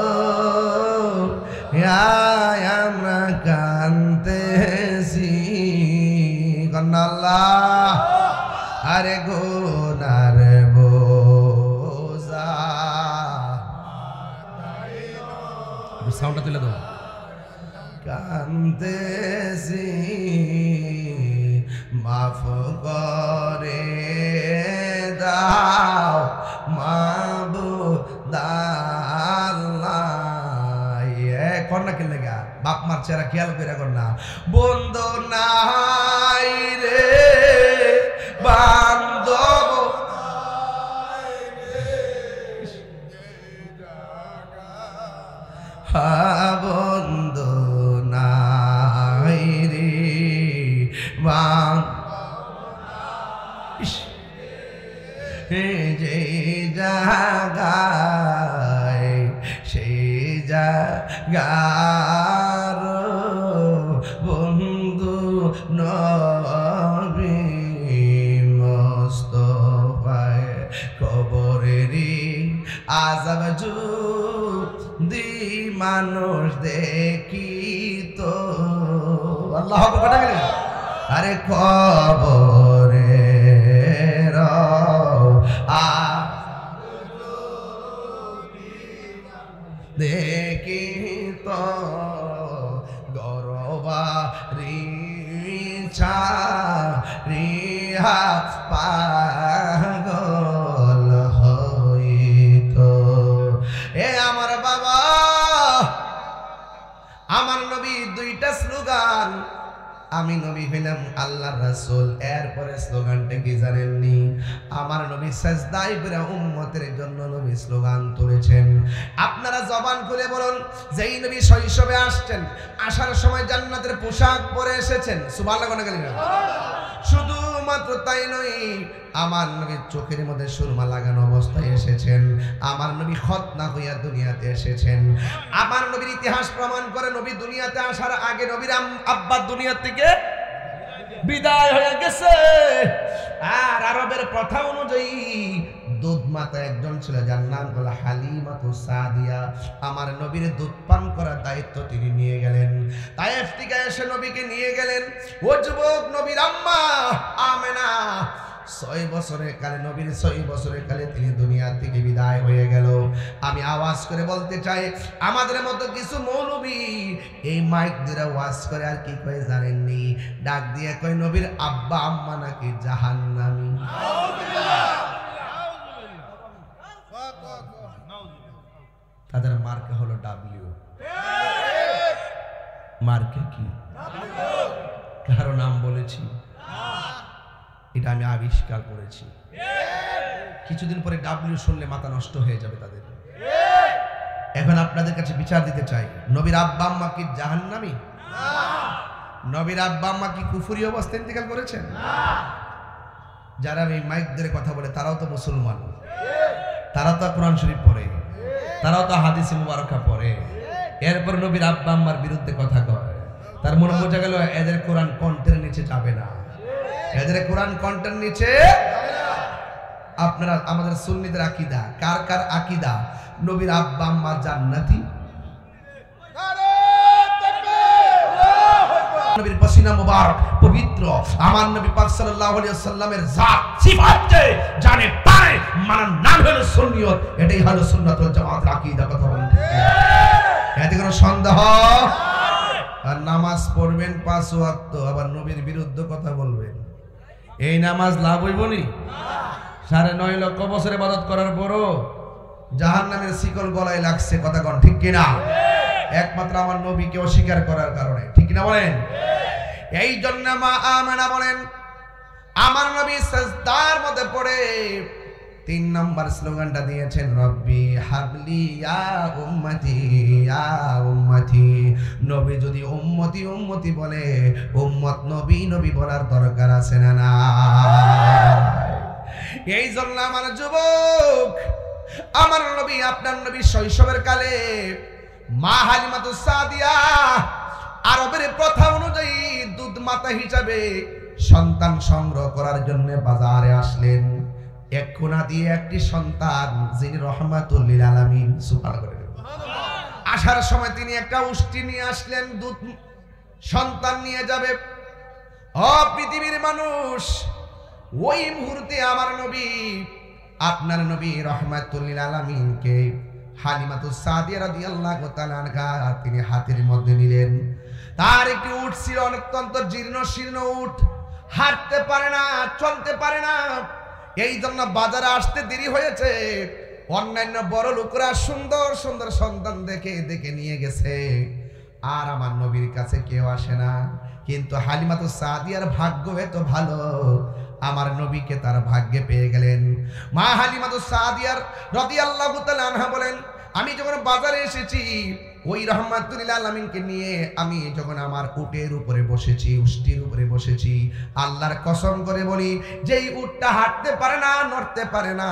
আমরা কানতেছি আল্লাহ, আরে গুনার বোঝা। সাউন্ডটা তুলে দাও। কানতেছি, মাফ করে দাও মাবুদ আল্লাহ। কন্যা কে লেগা বাপ মার চেহারা খেয়াল করে কন্যা, বন্ধু নাই রে বান্ধব, বন্ধু নাই রে যে জাগায় সেই জাগার বন্ধু নবী মস্ত আযাব যদি মানুষ দেখিত, আল্লাহু আকবার, আরে কবরে দেখিত গরবারি রিহা পাগল হইত। এ আমার বাবা, আমার নবী দুইটা স্লোগান, আমি নবী হইলাম আল্লাহর রাসূল। এরপরে স্লোগানটা কি জানেননি? আমার নবী সাজদায় পড়ে উম্মতের জন্য নবী স্লোগান তুলেছেন। আপনারা জবান খুলে বলুন, যেই নবী শৈশবে আসছেন, আসার সময় জান্নাতের পোশাক পরে এসেছেন, সুবহানাল্লাহ কোন গেলেন? শুধুমাত্র তাই নয়, আমার নবীর চোখের মধ্যে সুরমা লাগানো অবস্থায় এসেছেন। আমার নবী খতনা হইয়া দুনিয়াতে এসেছেন। আমার নবীর ইতিহাস প্রমাণ করে নবী দুনিয়াতে আসার আগে নবীর আব্বা দুনিয়া থেকে বিদায় হয়ে গেছে। আর আরবের প্রথা অনুযায়ী দুধ মাতা একজন ছিল, যার নাম হলো হালিমাতুস সাদিয়া। আমার নবীর দুধ পান করার দায়িত্ব তিনি নিয়ে গেলেন। তায়েফ থেকে এসে নবীকে নিয়ে গেলেন। ও যুবক, নবীর আম্মা আমেনা 6 বছরের কালে, নবীর 6 বছরের কালে তিনি দুনিয়া থেকে বিদায় হয়ে গেল। আমি আওয়াজ করে বলতে চাই, আমাদের মতো কিছু মৌলবী এই মাইক দিয়ে ওয়াজ করে আর কি কয় জানেননি? ডাক দিয়ে কয় নবীর আব্বা আম্মা নাকি জাহান্নামী। তাদের মার্কে হলো ডাব্লিউ। মার্কে কি? কারো নাম বলেছি? এটা আমি আবিষ্কার করেছি। কিছুদিন পরে ডাব্লিউ শুনলে মাথা নষ্ট হয়ে যাবে তাদের। এখন আপনাদের কাছে বিচার দিতে চাই, নবীর আব্বা আম্মা কি জাহান্নামী? নবীর আব্বা আম্মা কি কুফরি অবস্থায় ইন্তেকাল করেছেন? যারা এই মাইক ধরে কথা বলে তারাও তো মুসলমান, তারাও তো কোরআন শরীফ পড়ে, তারাও তো হাদিসে মুবারকা পড়ে। এরপর নবীর আব্বা আম্মার বিরুদ্ধে কথা কয়। তার মনে বোঝা গেল এদের কোরআন কণ্ঠের নিচে যাবে না, এদের কোরআন কণ্ঠের নিচে। আপনারা আমাদের সুন্নিদের আকীদা, কার কার আকীদা নবীর আব্বা আম্মা জান্নাতি? নবীর পসিনা মুবারক পবিত্র, আমার নবী পাক সাল্লাল্লাহু আলাইহি ওয়াসাল্লামের জাত সিফাত যে জানে পারে মানার নাম হলো সুন্নিয়ত। এটাই হলো সুন্নাত ওয়াল জামাতের আকীদা। কথা বলেন, এতে কোনো সন্দেহ? আর নামাজ পড়বেন 5 ওয়াক্ত, আবার নবীর বিরুদ্ধে কথা বলবেন, এই নামাজ লাভ হইব নি? 9.5 লক্ষ বছর ইবাদত করার পরও জাহান্নামের শিকল গলায় লাগছে। কথা কোন ঠিক কিনা? একমাত্র আমার নবীকে অস্বীকার করার কারণে, ঠিক কিনা বলেন? এই জন্য মা আমেনা বলেন, আমার নবী সাজদার মধ্যে পড়ে 3 নম্বর স্লোগানটা দিয়েছেন, রব্বি হাবলি ইয়া উম্মতি ইয়া উম্মতি। নবী যদি উম্মতি উম্মতি বলে, উম্মত নবী নবী বলার দরকার আছে না? না। এই জন্য আমার যুবক, আমার নবী, আপনার নবী শৈশবের কালে মা হালিমাতুস সাদিয়া আরবের প্রথা অনুযায়ী দুধ মাতা হিসাবে সন্তান সংগ্রহ করার জন্য বাজারে আসলেন। এক কোনা দিয়ে একটি সন্তান, যিনি রহমাতুল লিল আলামিন। সুবহানাল্লাহ। আসার সময় তিনি একটা উষ্টি নিয়ে আসলেন, দুধ সন্তান নিয়ে যাবে। ও পৃথিবীর মানুষ, ওই মুহূর্তে আমার নবী, আপনার নবী রহমাতুল লিল আলামিনকে হালিমাতুস সাদিয়া রাদিয়াল্লাহু তাআলা আনহা তিনি হাতের মধ্যে নিলেন। তার একটি উট ছিল, অত্যন্ত জীর্ণ শীর্ণ উট, হাঁটতে পারে না, চলতে পারে না। এই জন্য বাজারে আসতে দেরি হয়েছে। অন্যান্য বড় লোকরা সুন্দর সুন্দর সন্তান দেখে দেখে নিয়ে গেছে, আর আমার নবীর কাছে কেউ আসে না। কিন্তু হালিমাতুস সাদিয়ার ভাগ্য এত ভালো, আমার নবীকে তার ভাগ্যে পেয়ে গেলেন। মা হালিমাতুস সাদিয়ার রাদিয়াল্লাহু তাআলা আনহা বলেন, আমি যখন বাজারে এসেছি, ওই রহমাতুল লিল আলামিনকে নিয়ে আমি যখন আমার উটের উপরে বসেছি, উষ্টির উপরে বসেছি, আল্লাহর কসম করে বলি, যেই উটটা হাঁটতে পারে না, নড়তে পারে না,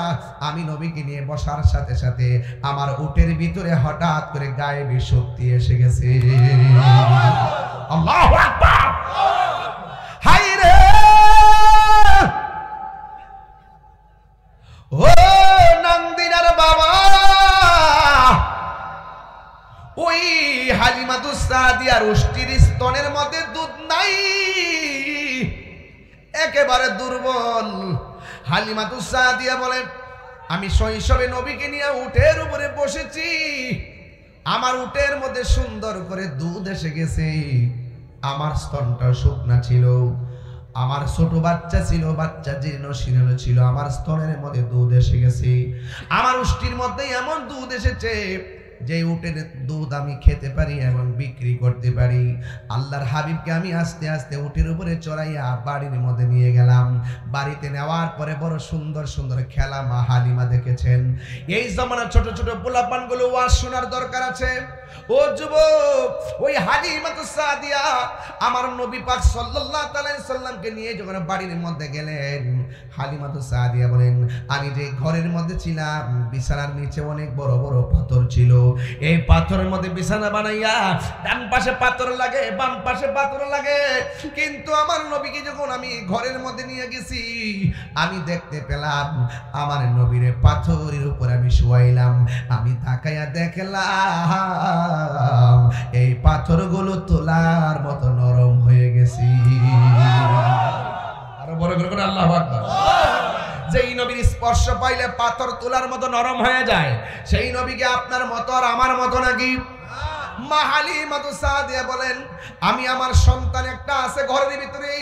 আমি নবীকে নিয়ে বসার সাথে সাথে আমার উটের ভিতরে হঠাৎ করে গায়েবী শক্তি এসে গেছে। আল্লাহু আকবার। হায় রে, ও নন্দিনার বাবা, একেবারে দুর্বল। হালিমাতুস সাদিয়া বলেন, আমি শৈশবে নবীকে নিয়ে উটের উপরে বসেছি, আমার উটের মধ্যে সুন্দর করে দুধ এসে গেছে, আমার স্তনটা শুকনা ছিল, আমার ছোট বাচ্চা ছিল, বাচ্চা জীর্ণ শীর্ণ ছিল, আমার স্তনের মধ্যে দুধ এসে গেছে, আমার উষ্টির মধ্যে এমন দুধ এসেছে যে উটের দুধ আমি খেতে পারি এবং বিক্রি করতে পারি। আল্লাহর হাবিবকে আমি আস্তে আস্তে উটের উপরে চড়াইয়া বাড়ির মধ্যে নিয়ে গেলাম। বাড়িতে নেওয়ার পরে বড় সুন্দর সুন্দর খেলা মা হালিমা দেখেছেন। এই জমানার ছোট ছোট পোলাপানগুলো ওয়াজ শোনার দরকার আছে। ও যুবক, ওই হালিমাতুস সাদিয়া আমার নবী পাক সাল্লাল্লাহু আলাইহি সাল্লামকে নিয়ে যখন বাড়ির মধ্যে গেলেন, হালিমাতুস সাদিয়া বলেন, আমি যে ঘরের মধ্যে ছিলাম বিছানার নিচে অনেক বড় বড় পাথর ছিল, এই পাথরের মধ্যে বিছানা বানাইয়া ডান পাশে পাথর লাগে, বাম পাশে পাথর লাগে, কিন্তু আমার নবীকে যখন আমি ঘরের মধ্যে নিয়ে গেছি, আমি দেখতে পেলাম আমার নবীর পাথরের উপর আমি শুয়াইলাম। আমি তাকাইয়া দেখলাম এই পাথরগুলো তোলার মতো নরম হয়ে গেছে। আরো বড় করে আল্লাহু আকবার। যেই নবীর স্পর্শ পাইলে পাথর তোলার মতো নরম হয়ে যায়, সেই নবীকে আপনার মতো আর আমার মতো নাকি? মা হালিমাতুস সাদিয়া বলেন, আমি আমার সন্তান একটা আছে ঘরের ভিতরে,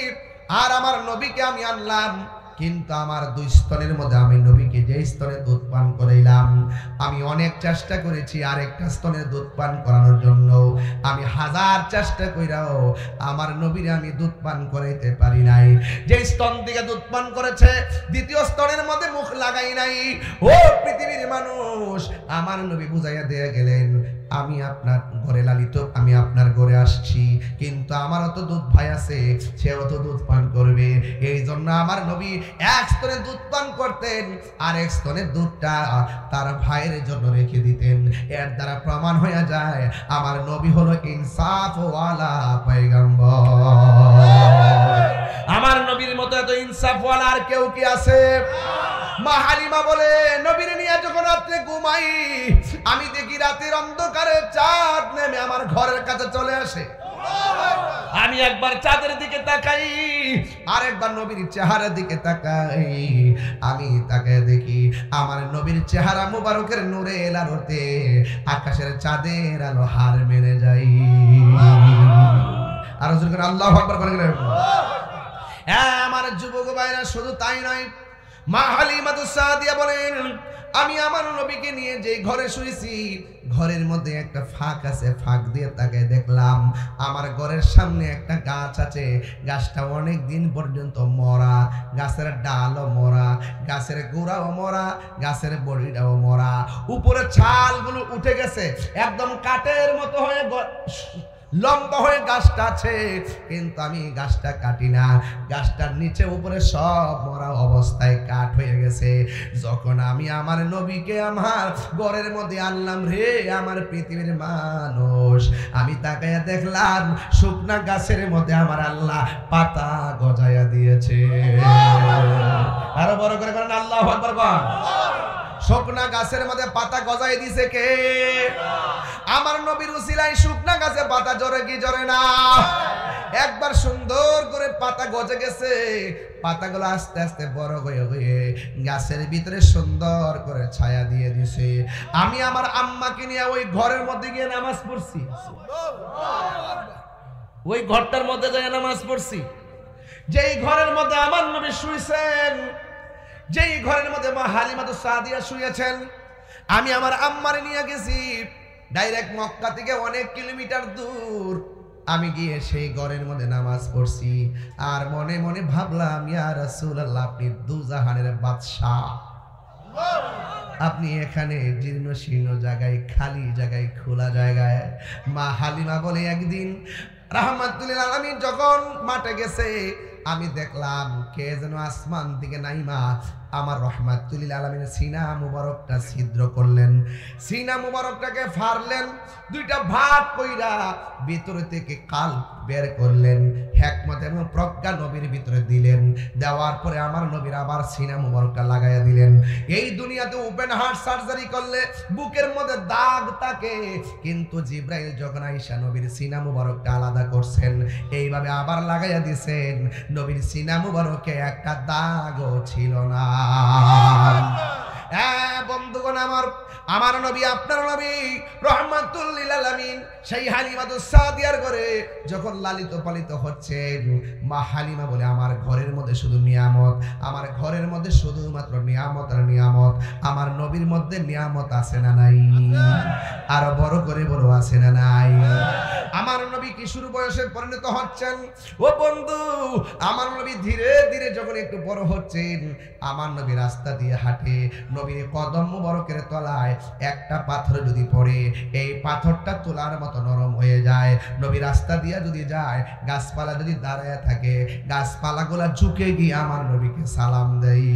আর আমার নবীকে আমি আনলাম, কিন্তু আমার দুই স্তনের মধ্যে আমি নবীকে যে স্তনে দুধ পান করাইলাম, আমি অনেক চেষ্টা করেছি আরেকটা স্তনে দুধ পান করানোর জন্য, আমি হাজার চেষ্টা কইরাও আমার নবীরে আমি দুধ পান করাইতে পারি নাই। যে স্তন থেকে দুধ পান করেছে দ্বিতীয় স্তনের মধ্যে মুখ লাগাই নাই। ও পৃথিবীর মানুষ, আমার নবী বুঝাইয়া দিয়ে গেলেন, আমি আপনার ঘরে লালিত, আমি আপনার ঘরে আসছি, কিন্তু আমারও তো দুধ ভাই আছে, সেও তো দুধ পান করবে। এই জন্য আমার নবী এক স্তনে দুধ পান করতেন, আর এক স্তনের দুধটা তার ভাইয়ের জন্য রেখে দিতেন। এর দ্বারা প্রমাণ হয়ে যায় আমার নবী হলো ইনসাফ ওয়ালা পয়গম্বর। আমার নবীর মতো এত ইনসাফ ওয়ালা আর কেউ কি আছে? মা হালিমা বলে, নবীর নিয়ে যখন রাত্রে ঘুমাই, আমি দেখি রাতের অন্ধকারে চাঁদ নেমে আমার ঘরের কাছে চলে আসে। আমি একবার চাঁদের দিকে তাকাই, আর একবার নবীর চেহারার দিকে তাকাই, আমি তাকায় দেখি আমার নবীর চেহারা মুবারকের নূরের আলোতে আকাশের চাঁদের আলো হার মেনে যাই। আর যখন আল্লাহু আকবার বলেন, হ্যাঁ আমার যুবক ভাইরা, শুধু তাই নয়, মা হালিমাতুস সাদিয়া বলেন, আমি আমার নবীকে নিয়ে যে ঘরে শুয়েছি, ঘরের মধ্যে একটা ফাঁক আছে, ফাঁক দিয়ে তাকে দেখলাম আমার ঘরের সামনে একটা গাছ আছে, গাছটা অনেক দিন পর্যন্ত মরা, গাছের ডালও মরা, গাছের গোড়াও মরা, গাছের বড়িটাও মরা, উপরে ছালগুলো উঠে গেছে, একদম কাঠের মতো হয়ে লম্বা হয়ে গাছটা আছে, কিন্তু আমি গাছটা কাটি না, গাছটার নিচে উপরে সব মরা অবস্থায় কাঠ হয়ে গেছে। যখন আমি আমার নবীকে আমার ঘরের মধ্যে আনলাম, রে আমার পৃথিবীর মানুষ, আমি তাকাইয়া দেখলাম শুকনা গাছের মধ্যে আমার আল্লাহ পাতা গজাইয়া দিয়েছে। আরো বড় করে বলেন আল্লাহু আকবার। শুকনা গাছের মধ্যে পাতা গজাই দিছে কে? আমার নবীর উসিলায় শুকনা গাছে পাতা জরে কি জরে না? একবার সুন্দর করে পাতা গজে গেছে, পাতাগুলো আস্তে আস্তে বড় হয়ে হয়ে গাছের ভিতরে সুন্দর করে ছায়া দিয়ে দিছে। আমি আমার আম্মাকে নিয়ে ওই ঘরের মধ্যে গিয়ে নামাজ পড়ছি, ওই ঘরটার মধ্যে যাই নামাজ পড়ছি, যেই ঘরের মধ্যে আমার নবী শুয়েছেন, যেই ঘরের মধ্যে মা হালিমাতুস সাদিয়া শুয়েছেন, আমি আমার আম্মারে নিয়ে গেছি ডাইরেক্ট মক্কা থেকে অনেক কিলোমিটার দূর। আমি গিয়ে সেই ঘরের মধ্যে নামাজ পড়ছি, আর মনে মনে ভাবলাম, ইয়া রাসূলুল্লাহ, আপনি দুজাহানের বাদশা, আপনি এখানে জীর্ণ শীর্ণ জায়গায়, খালি জায়গায়, খোলা জায়গায়। মা হালিমা বলে, একদিন রাহমাতুল আলামিন যখন মাঠে গেছে, আমি দেখলাম কে যেন আসমান থেকে নাইমা আমার রহমাতুল লিল আলামিনের সিনা মুবারকটা ছিদ্র করলেন, সিনা মুবারকটাকে ফাড়লেন, দুইটা ভাগ কইরা ভিতরে থেকে কাল বের করলেন, হিকমত এবং প্রজ্ঞা নবীর ভিতরে দিলেন, দেওয়ার পরে আমার নবীর আবার সিনা মুবারকটা লাগাইয়া দিলেন। এই দুনিয়াতে ওপেন হার্ট সার্জারি করলে বুকের মধ্যে দাগ থাকে, কিন্তু জিব্রাইল যখন আয়েশা নবীর সিনা মুবারকটা আলাদা করছেন, এইভাবে আবার লাগাইয়া দিয়েছেন, নবীর সিনা মুবারকে একটা দাগও ছিল না। বন্ধুগণ আমার নবী, আপনার নবী রহমাতুল লিল আলামিন সেই হালিমাতুস সাদিয়ার ঘরে যখন লালিত পালিত হচ্ছেন, মা হালিমা বলে আমার ঘরের মধ্যে শুধু নিয়ামত, আমার ঘরের মধ্যে শুধুমাত্র নিয়ামত আর নিয়ামত। আমার নবীর মধ্যে নিয়ামত আছে না নাই? আর বড় করে বলো আছে না নাই? আমার নবী কিশোর বয়সে পরিণত হচ্ছেন। ও বন্ধু, আমার নবী ধীরে ধীরে যখন একটু বড় হচ্ছেন, আমার নবী রাস্তা দিয়ে হাঁটে, নবীর কদম মুবারকের তলায় একটা পাথর যদি পড়ে, এই পাথরটা তোলার মতো নরম হয়ে যায়। নবী রাস্তা দিয়ে যদি যায়, গাছপালা যদি দাঁড়ায় থাকে, গাছপালাগুলা ঝুঁকে গিয়ে আমার নবীকে সালাম দেয়।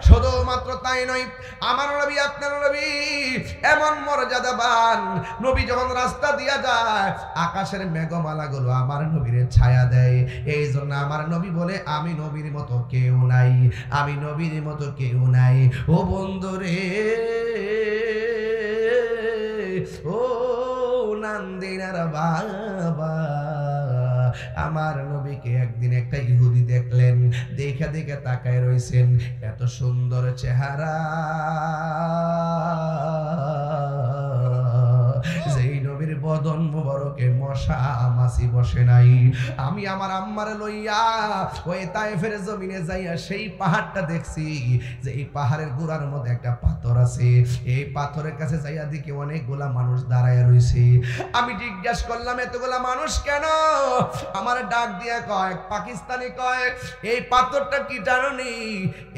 শুধুমাত্র তাই নয়, আমার নবী, আপনার নবী এমন মর্যাদাবান, নবী যখন রাস্তা দিয়ে যায়, আকাশের মেঘমালাগুলো আমার নবীর ছায়া দেয়। এই জন্য আমার নবী বলে, আমি নবীর মতো কেউ নাই, আমি নবীর মতো কেউ নাই। ও বন্ধুরে, ও নান্দিনার বাবা, আমার নবীকে একদিন একটা ইহুদি দেখলেন, দেখে দেখে তাকায় রইছেন, এত সুন্দর চেহারা, যেই নবীর বদন মুবারকে মশা মাছি বসে নাই। আমি আমার আম্মারে লইয়া ওই তায়েফের জমিনে যাইয়া সেই পাহাড়টা দেখছি, যে এই পাহাড়ের গোড়ার মধ্যে একটা পাথর আছে, এই পাথরের কাছে যাইয়া দেখি অনেকগুলা মানুষ দাঁড়ায় রইছে। আমি জিজ্ঞেস করলাম, এতগুলা মানুষ কেন? আমার ডাক দিয়া কয়, পাকিস্তানি কয়, এই পাথরটা কি জানোনি?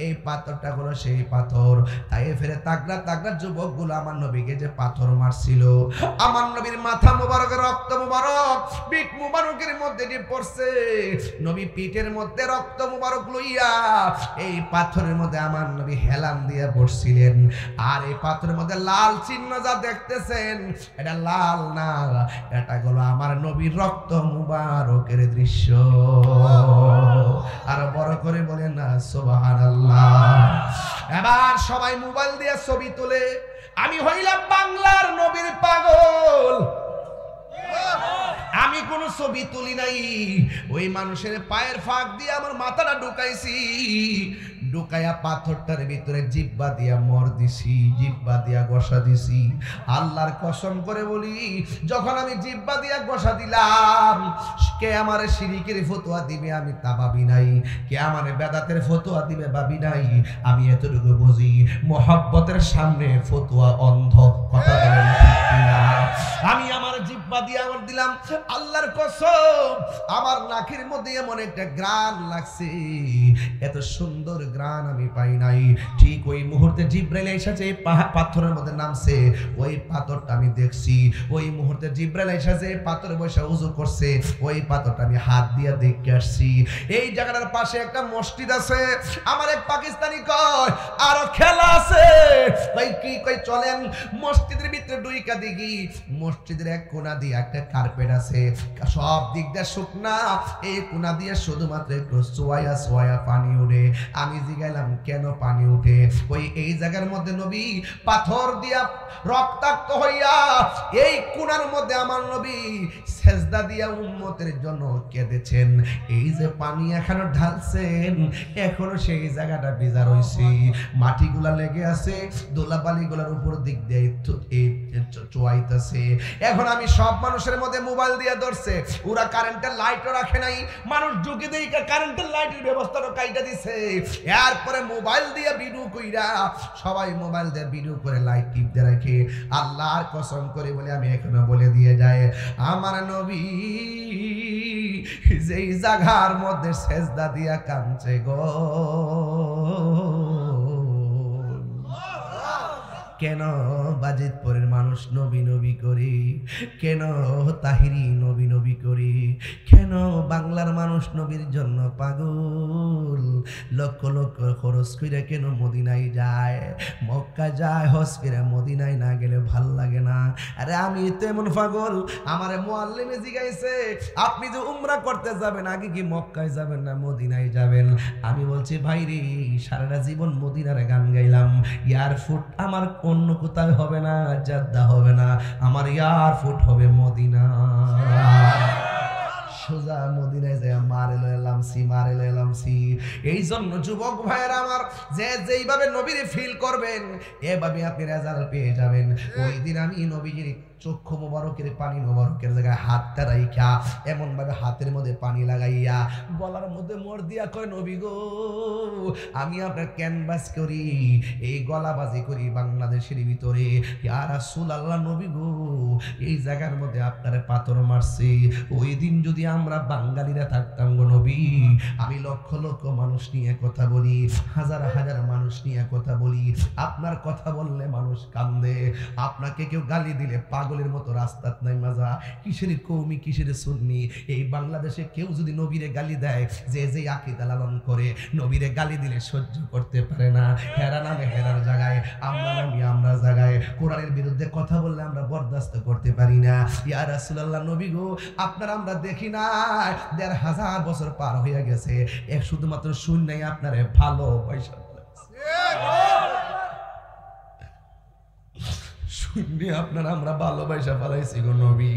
এই পাথরটা হলো সেই পাথর, তায়েফের তাগড়া তাগড়া যুবকগুলো আমার নবীকে যে পাথর মারছিল, আমার নবীর মাথা মুবারকের রক্ত মুবারক পিঠ মুবারকের মধ্যে যে পড়ছে, নবী পিঠের মধ্যে রক্ত মুবারক লইয়া এই পাথরের মধ্যে আমার নবী হেলান দিয়ে বসছিলেন। আর এই পাথরের মধ্যে লাল চিহ্ন যা দেখতেছেন, এটা লাল না, এটা হলো আমার নবীর রক্ত মুবারকের দৃশ্য। আর বড় করে বলেন না সুবহানাল্লাহ। এবার সবাই মোবাইল দিয়ে ছবি তোলে, আমি হইলাম বাংলার নবীর পাগল। আমি কোন ছবি তুলি নাই, ওই মানুষের পায়ের ফাঁক দিয়ে আমার মাথাটা ঢুকাইছি, ঢুকাইয়া পাথরটার ভিতরে জিব্বা দিয়া মর দিছি, জিব্বা দিয়া গসা দিছি। আল্লাহর কসম করে বলি, যখন আমি জিব্বা দিয়া গসা দিলাম, কে আমার শিরিকের ফতোয়া দিবে আমি তা ভাবি নাই, কে আমার বেদাতের ফতোয়া দিবে ভাবি নাই। আমি এতটুকু বুঝি, মোহাব্বতের সামনে ফতোয়া অন্ধ। কথা বলেন ঠিক কিনা? আমি আমার জিব্বা দিয়ে আমার দিলাম, আল্লাহর কসম আমার নাকের মধ্যে এমন একটা গ্রান লাগছে, এত সুন্দর গ্রান আমি পাই নাই। ঠিক ওই মুহূর্তে জিব্রাইল এসেছে, পাথরের মধ্যে নামছে, ওই পাথরটা আমি দেখছি। ওই মুহূর্তে জিব্রাইল এসেছে, পাথরে বসে উযু করছে, ওই পাথরটা আমি হাত দিয়ে দেখে আসছি। এই জায়গাটার পাশে একটা মসজিদ আছে। আমার এক পাকিস্তানি কয়, আরো খেলা আছে। কই কি কই চলেন মসজিদের ভিতরে ঢুইকা দেখি, মসজিদের এক কোণা দিয়ে একটা কার্পেট আছে, সব দিক দিয়ে শুকনা, এই কোণা দিয়ে শুধুমাত্র একটু সোয়া সোয়া পানি উঠে। আমি জিগাইলাম কেন পানি উঠে? ওই এই জায়গার মধ্যে নবী পাথর দিয়া রক্তাক্ত হইয়া এই কোণার মধ্যে আমার নবী সেজদা দিয়া উম্মতের জন্য কেঁদেছেন। এই যে পানি এখনো ঢালছেন, এখনো সেই জায়গাটা ভিজা রইছে, মাটিগুলা লেগে আছে, দোলাবালিগুলার উপর দিক দিয়ে চুয়াইতেছে। এখন আমি সব মানুষের মধ্যে মোবাইল দিয়ে ধরছে, ওরা কারেন্টের লাইটও রাখে নাই, মানুষ ঢুকে দিয়ে কারেন্টের লাইটের ব্যবস্থাটা কাইটা দিছে। এরপরে মোবাইল দিয়ে ভিডিও কইরা সবাই মোবাইল দিয়ে ভিডিও করে লাইট টিপ দিয়ে রাখে। আল্লাহর কসম করে বলে আমি এখনো বলে দিয়ে যায়, আমার নবী যেই জায়গার মধ্যে সেজদা দিয়া কাঁদছে গো, কেন বাজিতপুরের মানুষ নবী নবী করে, কেন তাহিরি নবী নবী করে, কেন বাংলার মানুষ নবীর জন্য পাগল, লক্ষ লক্ষ খরচ করে কেন মদিনায় যায়, মক্কা যায়, হজ করে মদিনায় না গেলে ভাল লাগে না। আরে আমি তো এমন পাগল, আমার মুআল্লিমে জিজ্ঞাসা আপনি যে উমরা করতে যাবেন আগে কি মক্কায় যাবেন না মদিনায় যাবেন? আমি বলছি ভাই রে, সারাটা জীবন মদিনার গান গাইলাম, এয়ারফুট আমার অন্য কোথাও হবে না, জাদ্দা হবে না, আমার এয়ারফুট হবে মদিনা। সোজা মদিনায় যায় মারে লইলাম সি। এই জন্য যুবক ভাইয়েরা আমার, যে যেইভাবে নবীর ফিল করবেন এভাবে আপনি রেজাল্ট পেয়ে যাবেন। ওই দিন আমি নবীজির চক্ষু মোবারকের পানি মোবারকের জায়গায় হাতটা রাইখা এমন ভাবে হাতের মধ্যে পানি লাগাইয়া গলার মধ্যে মোর দিয়া কয়, নবী গো আমি আপনার ক্যানভাস করি, এই গলাবাজি করি বাংলাদেশের ভিতরে, ইয়া রাসূলুল্লাহ নবী গো এই জায়গার মধ্যে আপনারে পাথর মারছি, ওই দিন যদি আমরা বাঙালিরা থাকতাম গো নবী, আমি লক্ষ লক্ষ মানুষ নিয়ে কথা বলি, হাজার হাজার মানুষ নিয়ে কথা বলি, আপনার কথা বললে মানুষ কান্দে, আপনাকে কেউ গালি দিলে পাগলের মতো রাস্তাত নাই মাজা, কিসের কওমি কিসের সুন্নি, এই বাংলাদেশে কেউ যদি নবীরে গালি দেয়, যে যে আকীদা লালন করে নবীরে গালি দিলে সহ্য করতে পারে না, হেরা নামে হেরার জায়গায়, আমরা নামে আমরা জায়গায়, কোরআনের বিরুদ্ধে কথা বললে আমরা বরদাস্ত করতে পারি না। ইয়া রাসূলুল্লাহ নবী গো আপনার আমরা দেখি না, ১৫০০ বছর পার হয়ে গেছে, এক শুধুমাত্র শূন্যই আপনারে ভালোবাসা শূন্য আপনার আমরা ভালোবাসা ফেলাইছি গো নবী,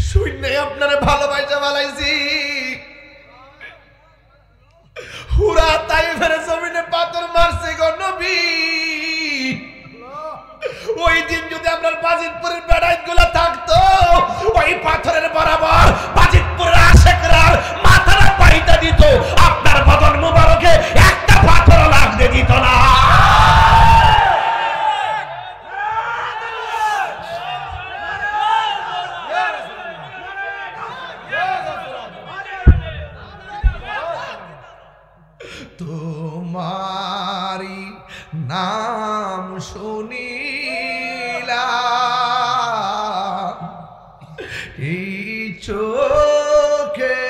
শূন্য আপনারা ভালোবাসা ফেলাইছি। হুরা তাইফের জমিনে পাথর মারছে গো নবী, ওই দিন যদি আপনার বাজিতপুরের বেড়াইত গুলা থাকতো, ওই পাথরের বরাবর বাজিতপুরের আশেকরা মাথাটা পাইতা দিত, আপনার বদন মুবারকে একটা পাথর লাগতে দিত না। তোমারি নাম শুনিলাম এই চোখে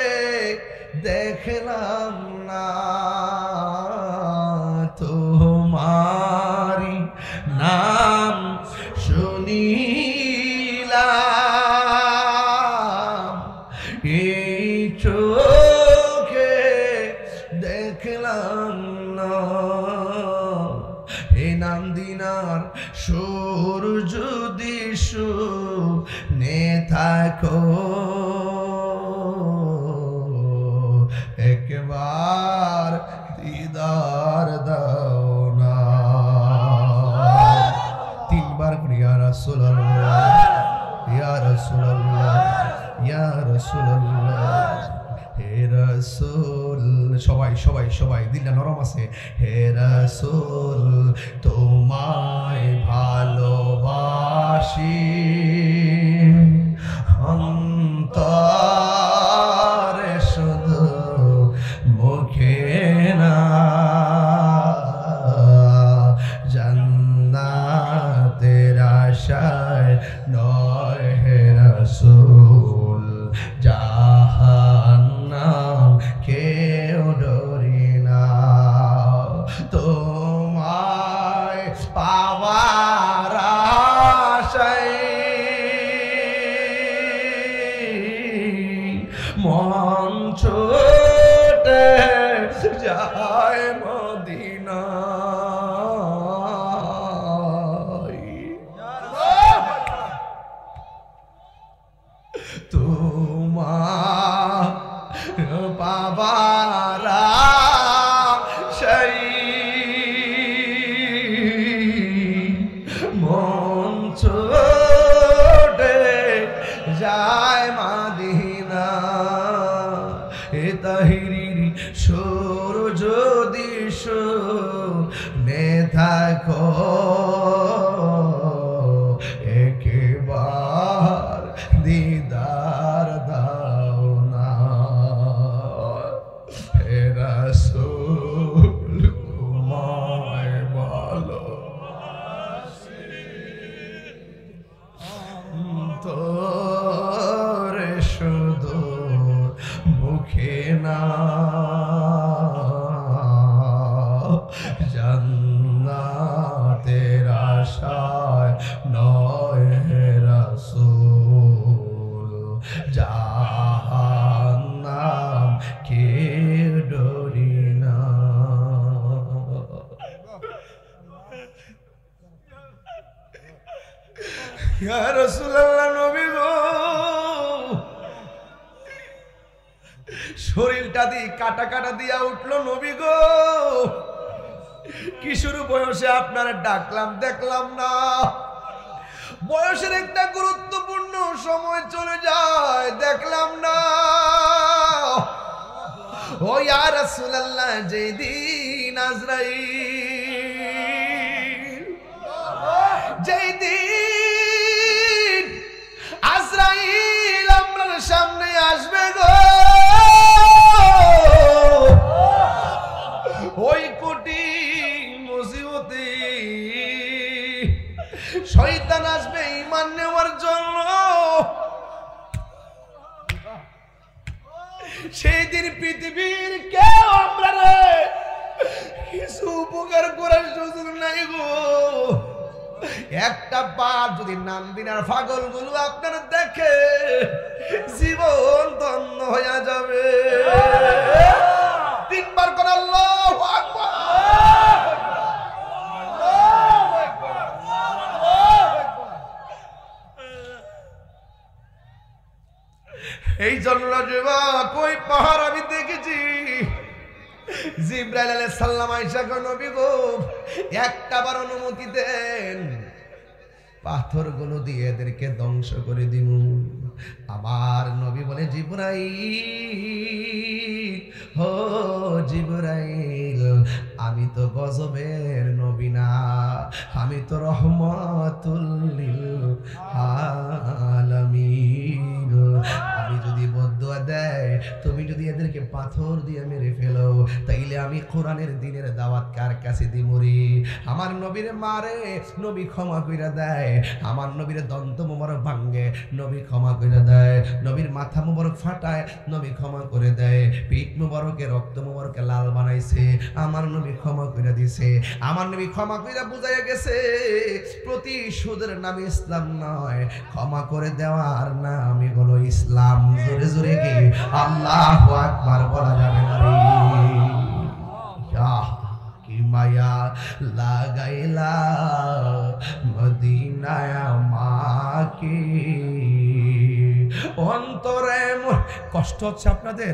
দেখলাম না, তোমারি নাম শুনিলাম এই চোখে দেখলাম না, এই নান্দিনার সূর্য দিশু নে থাকো একবার দিদার দাও না। তিনবার করি ইয়া রাসূলুল্লাহ ইয়া রাসূলুল্লাহ ইয়া রাসূলুল্লাহ, হে রাসূল, সবাই সবাই সবাই দিলটা নরম আছে, হে রাসূল তোমায় ভালোবাসি অন্তরে শুধু মুখে না, জান্নাতের আশায় নয় হে রাসূল, জাহান্নাম কেউ ডরি না, তোমায় পাওয়ার আশায় মন ছোটে যায় মদিনায়, তোমার পাবার আশায় মন ছোটে যায় মদিনা, এ তাহিরির সুর যদি শুনে থাকো একবার দিদার দাও না, হে রাসূল তোমায় সুখে না জান্নাতের আশায় নয় রাসূল জাহান্নাম কে ডরি না। ইয়া রাসূলুল্লাহ নবী গো শরীরটা দিয়ে কাটা কাটা দিয়া উঠলো নবী গো কিশোর বয়সে আপনারা ডাকলাম দেখলাম না বয়সের একটা গুরুত্বপূর্ণ সময় চলে যায় দেখলাম না ও ইয়া রাসূলুল্লাহ যেদিন আজরাইল যেদিন আজরাইল আপনার সামনে আসবে গো ওই কঠিন মুসিবতে শয়তান আসবে ঈমান নেওয়ার জন্য সেই দিন পৃথিবীর কেউ আপনারা কিছু উপকার করার সুযোগ নাই গো একটা বার যদি নামদিনার পাগলগুলো আপনারা দেখে জীবন ধন্য হয়ে যাবে তিনবার করে আল্লাহু আকবার এই জন্য কই পাহাড় আমি দেখেছি জিবরাইল আলাইহিস সালাম আয়েশা গো নবী গো একটাবার অনুমতি দেন পাথরগুলো দিয়ে এদেরকে ধ্বংস করে দিব আমার নবী বলে জিবরাইল ও জিবরাইল আমি তো গজবের নবী না আমি তো রহমাতুল লিল আলামিন আমি যদি বদদুয়া দেয় তুমি যদি এদেরকে পাথর দিয়ে মেরে ফেলো তাইলে আমি কোরআনের দ্বীনের দাওয়াত কার কাছে দিমুরি আমার নবীরে মারে নবী ক্ষমা কইরা দেয় আমার নবীর দন্ত মোবারক ভাঙে নবী ক্ষমা করে দেয় নবীর মাথা মোবারক ফাটায় নবী ক্ষমা করে দেয় পিঠ মোবারকে রক্ত মোবারকে লাল বানাইছে আমার নবী ক্ষমা করে দিছে আমার নবী ক্ষমা কইরা বুঝাইয়া গেছে প্রতিশোধের নাম ইসলাম নয় ক্ষমা করে দেওয়ার নামই হলো ইসলাম জোরে জোরে কি আল্লাহু আকবার বলা যাবে না রে কি মায়া লাগাইলা মদিনায় আমাকে অন্তরে কষ্ট হচ্ছে আপনাদের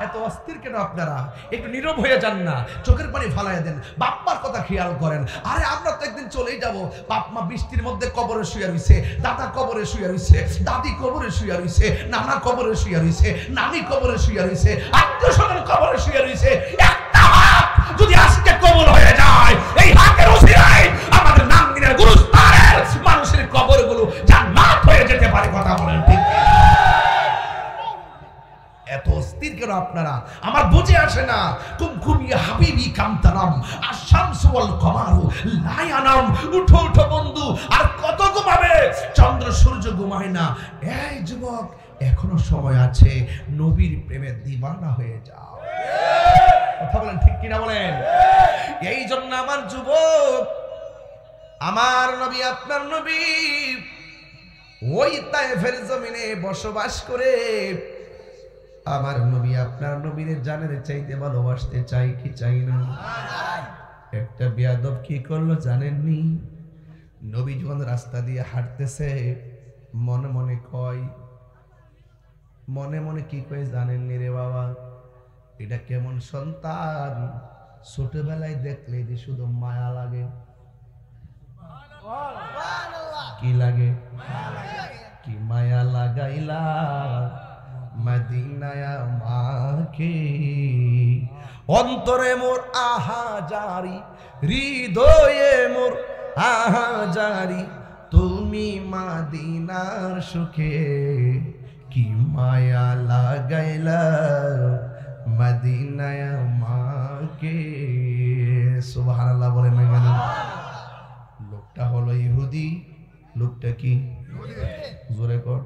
এত অস্থির কেন আপনারা একটু নীরব হয়ে যান না চোখের পানি ফালাইয়া দেন বাপ্পার কথা খেয়াল করেন আরে আমরা তো একদিন চলেই যাব বাপমা বৃষ্টির মধ্যে কবরে শুয়ে রইছে দাদা কবরে শুয়ে রইছে দাদি কবরে শুয়ে রইছে নানা কবরে শুয়ে রইছে নানি কবরে শুয়ে রইছে আত্মীয় স্বজন কবরে শুয়ে রইছে একটা হাত যদি আজকে কবর হয়ে যায় এই হাতের ওসিলায় আমাদের নাম দিনের গুরুস্থানের মানুষের কবরগুলো জান্নাত হয়ে যেতে পারে কথা বলেন ঠিক এত অস্থির কেন আপনারা আমার বুঝে আসে না কুমকুমিয়া হাবিবি কামতারাম আশামসু ওয়াল কমারু লা ইয়ানাম উঠো উঠো বন্ধু আর কত ঘুমাবে চন্দ্র সূর্য ঘুমায় না এই যুবক এখনো সময় আছে নবীর প্রেমে দিওয়ানা হয়ে যাও কথা বলেন ঠিক কিনা বলেন এই জন্য আমার যুবক আমার নবী আপনার নবী ওই তায়েফের জমিনে বসবাস করে আমার নবী আপনার নবীর জানের চাইতে ভালোবাসতে চাই কি চাই না একটা বেয়াদব কি করলো জানেননি নবী যখন রাস্তা দিয়ে হাঁটতেছে মনে মনে কয় মনে মনে কি কয় জানেননি রে বাবা এটা কেমন সন্তান ছোটবেলায় দেখলে যে শুধু মায়া লাগে কি লাগে কি মায়া লাগাইলা মদিনায় আমাকে অন্তরে মোর আহা জারি হৃদয়ে মোর আহা জারি তুমি মদিনার সুখে কি মায়া লাগাইলা মদিনায় আমাকে সুবহানাল্লাহ বলেন না কেন লোকটা হলো ইহুদি লোকটা কি জোরে কর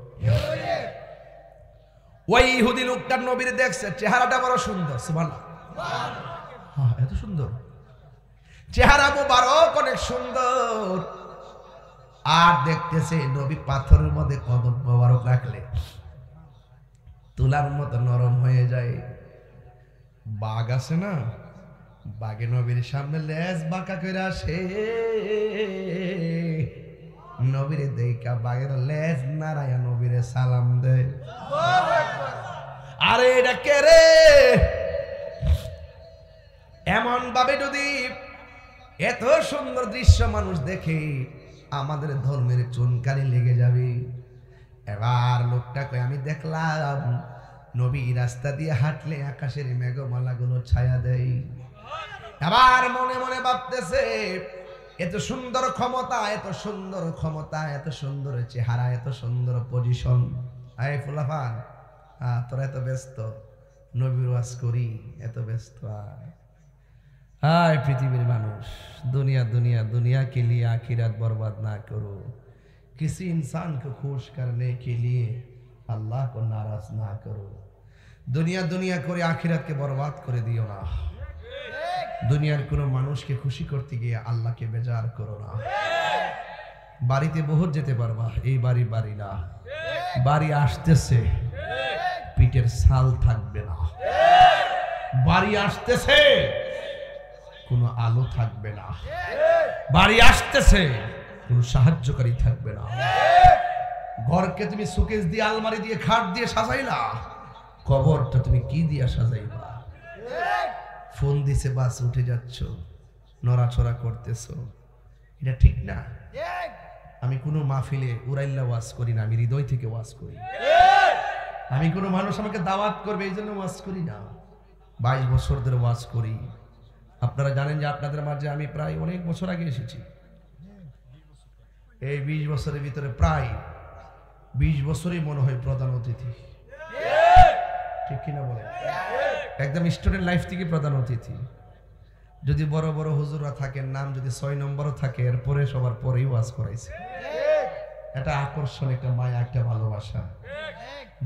ওই ইহুদি লোকটার নবীর দেখছে, চেহারাটা বড় সুন্দর, সুবহানাল্লাহ, হ্যাঁ এত সুন্দর চেহারা, মুবারক অনেক সুন্দর। আর দেখতেছে নবী পাথরের মধ্যে কদম মোবারক রাখলে তুলার মতো নরম হয়ে যায়। বাঘ আছে না, বাঘে নবীর সামনে লেজ বাঁকা করে আসে, নবীরে দেখা বাঘের লেজ নাড়াইয়া নবীরে সালাম দেয়। আরে এটা কে রে? এমন ভাবে যদি এত সুন্দর দৃশ্য মানুষ দেখে আমাদের ধর্মের চুনকালি লেগে যাবে। এবার লোকটা কয়, আমি দেখলাম নবী রাস্তা দিয়ে হাঁটলে আকাশের মেঘমালাগুলো ছায়া দেয়। আবার মনে মনে ভাবতেছে, এত সুন্দর ক্ষমতা, এত সুন্দর ক্ষমতা, এত সুন্দর চেহারা, এত সুন্দর পজিশন। আয় ফুলাফান, তোরা এত ব্যস্ত, নবীর ওয়াজ করি, এত ব্যস্ত। हाय पृथ्वी मानुष, दुनिया दुनिया दुनिया के लिए आखिरत बर्बाद ना करो। किसी इंसान को खुश करने के लिए अल्लाह को नाराज ना करो। दुनिया दुनिया करे आखिरत के बर्बाद करे दियो ना। दुनियार कोनो मानुष के खुशी करते गिये अल्लाह के बेजार करो ना। बाड़ीते बहुत जेते पारबा, এই বাড়ি বাড়ি না, বাড়ি আসতেছে, পিঠের ছাল থাকবে না। বাড়ি আসতেছে, কোনো আলো থাকবে না। বাড়ি আসতেছে, কোনো সাহায্যকারী থাকবে না। ঘরকে তুমি শোকেস দিয়ে, আলমারি দিয়ে, খাট দিয়ে সাজাইলা, কবরটা তুমি কি দিয়ে সাজাইবা? ফোন দিছে, বাস উঠে যাচ্ছ, নড়াচড়া করতেছো, এটা ঠিক না। আমি কোনো মাহফিলে উড়াইল্লা ওয়াজ করি না, আমি হৃদয় থেকে ওয়াজ করি। আমি কোনো মানুষ আমাকে দাওয়াত করবে এই জন্য ওয়াজ করি না। 22 বছর ধরে ওয়াজ করি। আপনারা জানেন যে আপনাদের মাঝে আমি প্রায় অনেক বছর আগে এসেছি। এই 20 বছরের ভিতরে প্রায় 20 বছরই মনে হয় প্রধান অতিথি, ঠিক কিনা বলেন? একদম স্টুডেন্ট লাইফ থেকে প্রধান অতিথি। যদি বড় বড় হুজুররা থাকেন, নাম যদি 6 নম্বরও থাকে, এরপরে সবার পরেই ওয়াজ করাইছে। এটা আকর্ষণ, একটা মায়া, একটা ভালোবাসা।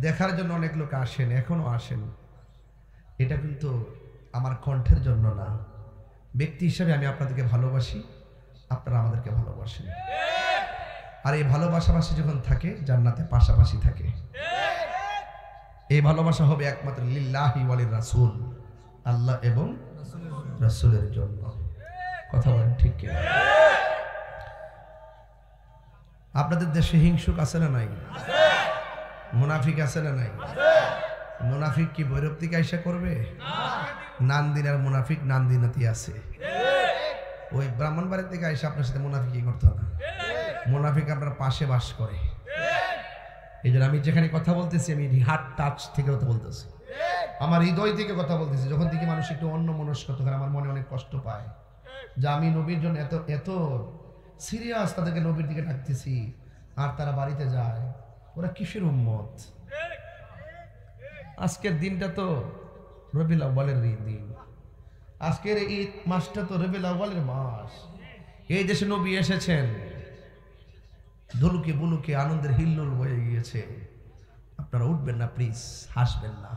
দেখার জন্য অনেক লোক আসেন, এখনো আসেন। এটা কিন্তু আমার কণ্ঠের জন্য না, ব্যক্তি হিসেবে আমি আপনাদেরকে ভালোবাসি, আপনারা আমাদেরকে ভালোবাসেন। আর এই ভালোবাসাবাসী যখন থাকে, জান্নাতে পাশাপাশি থাকে। এই ভালোবাসা হবে একমাত্র লিল্লাহি ওয়ালির রাসূল, আল্লাহ এবং রাসূলের জন্য। কথা বলেন ঠিক কি? আপনাদের দেশে হিংসুক আছে না নাই? মুনাফিক আছে না নাই? মুনাফিক কি ভৈরব থেকে আইসা করবে? নান্দিনার মুনাফিক নান্দিনাতি আছে। ওই ব্রাহ্মণবাড়ির থেকে আইসা আপনার সাথে মুনাফিকি করতো না। মুনাফিক আপনার পাশে বাস করে। এই জন্য আমি যেখানে কথা বলতেছি, আমি হার্ট টাচ থেকে কথা বলতেছি, আমার হৃদয় থেকে কথা বলতেছি। যখন থেকে মানুষ একটু অন্য মনস্ক, তখন আমার মনে অনেক কষ্ট পায় যে আমি নবীর জন্য এত এত সিরিয়াস তাদেরকে নবীর দিকে ডাকতেছি, আর তারা বাড়িতে যায়। ওরা কিসের উম্মত? আজকের দিনটা তো রবিউল আউয়ালের দিন, আজকের এই মাসটা তো রবিউল আউয়ালের মাস। এই দেশে নবী এসেছেন, ধুলুকে বুলুকে আনন্দের হিল্লোল বয়ে গিয়েছে। আপনারা উঠবেন না প্লিজ, হাসবেন না,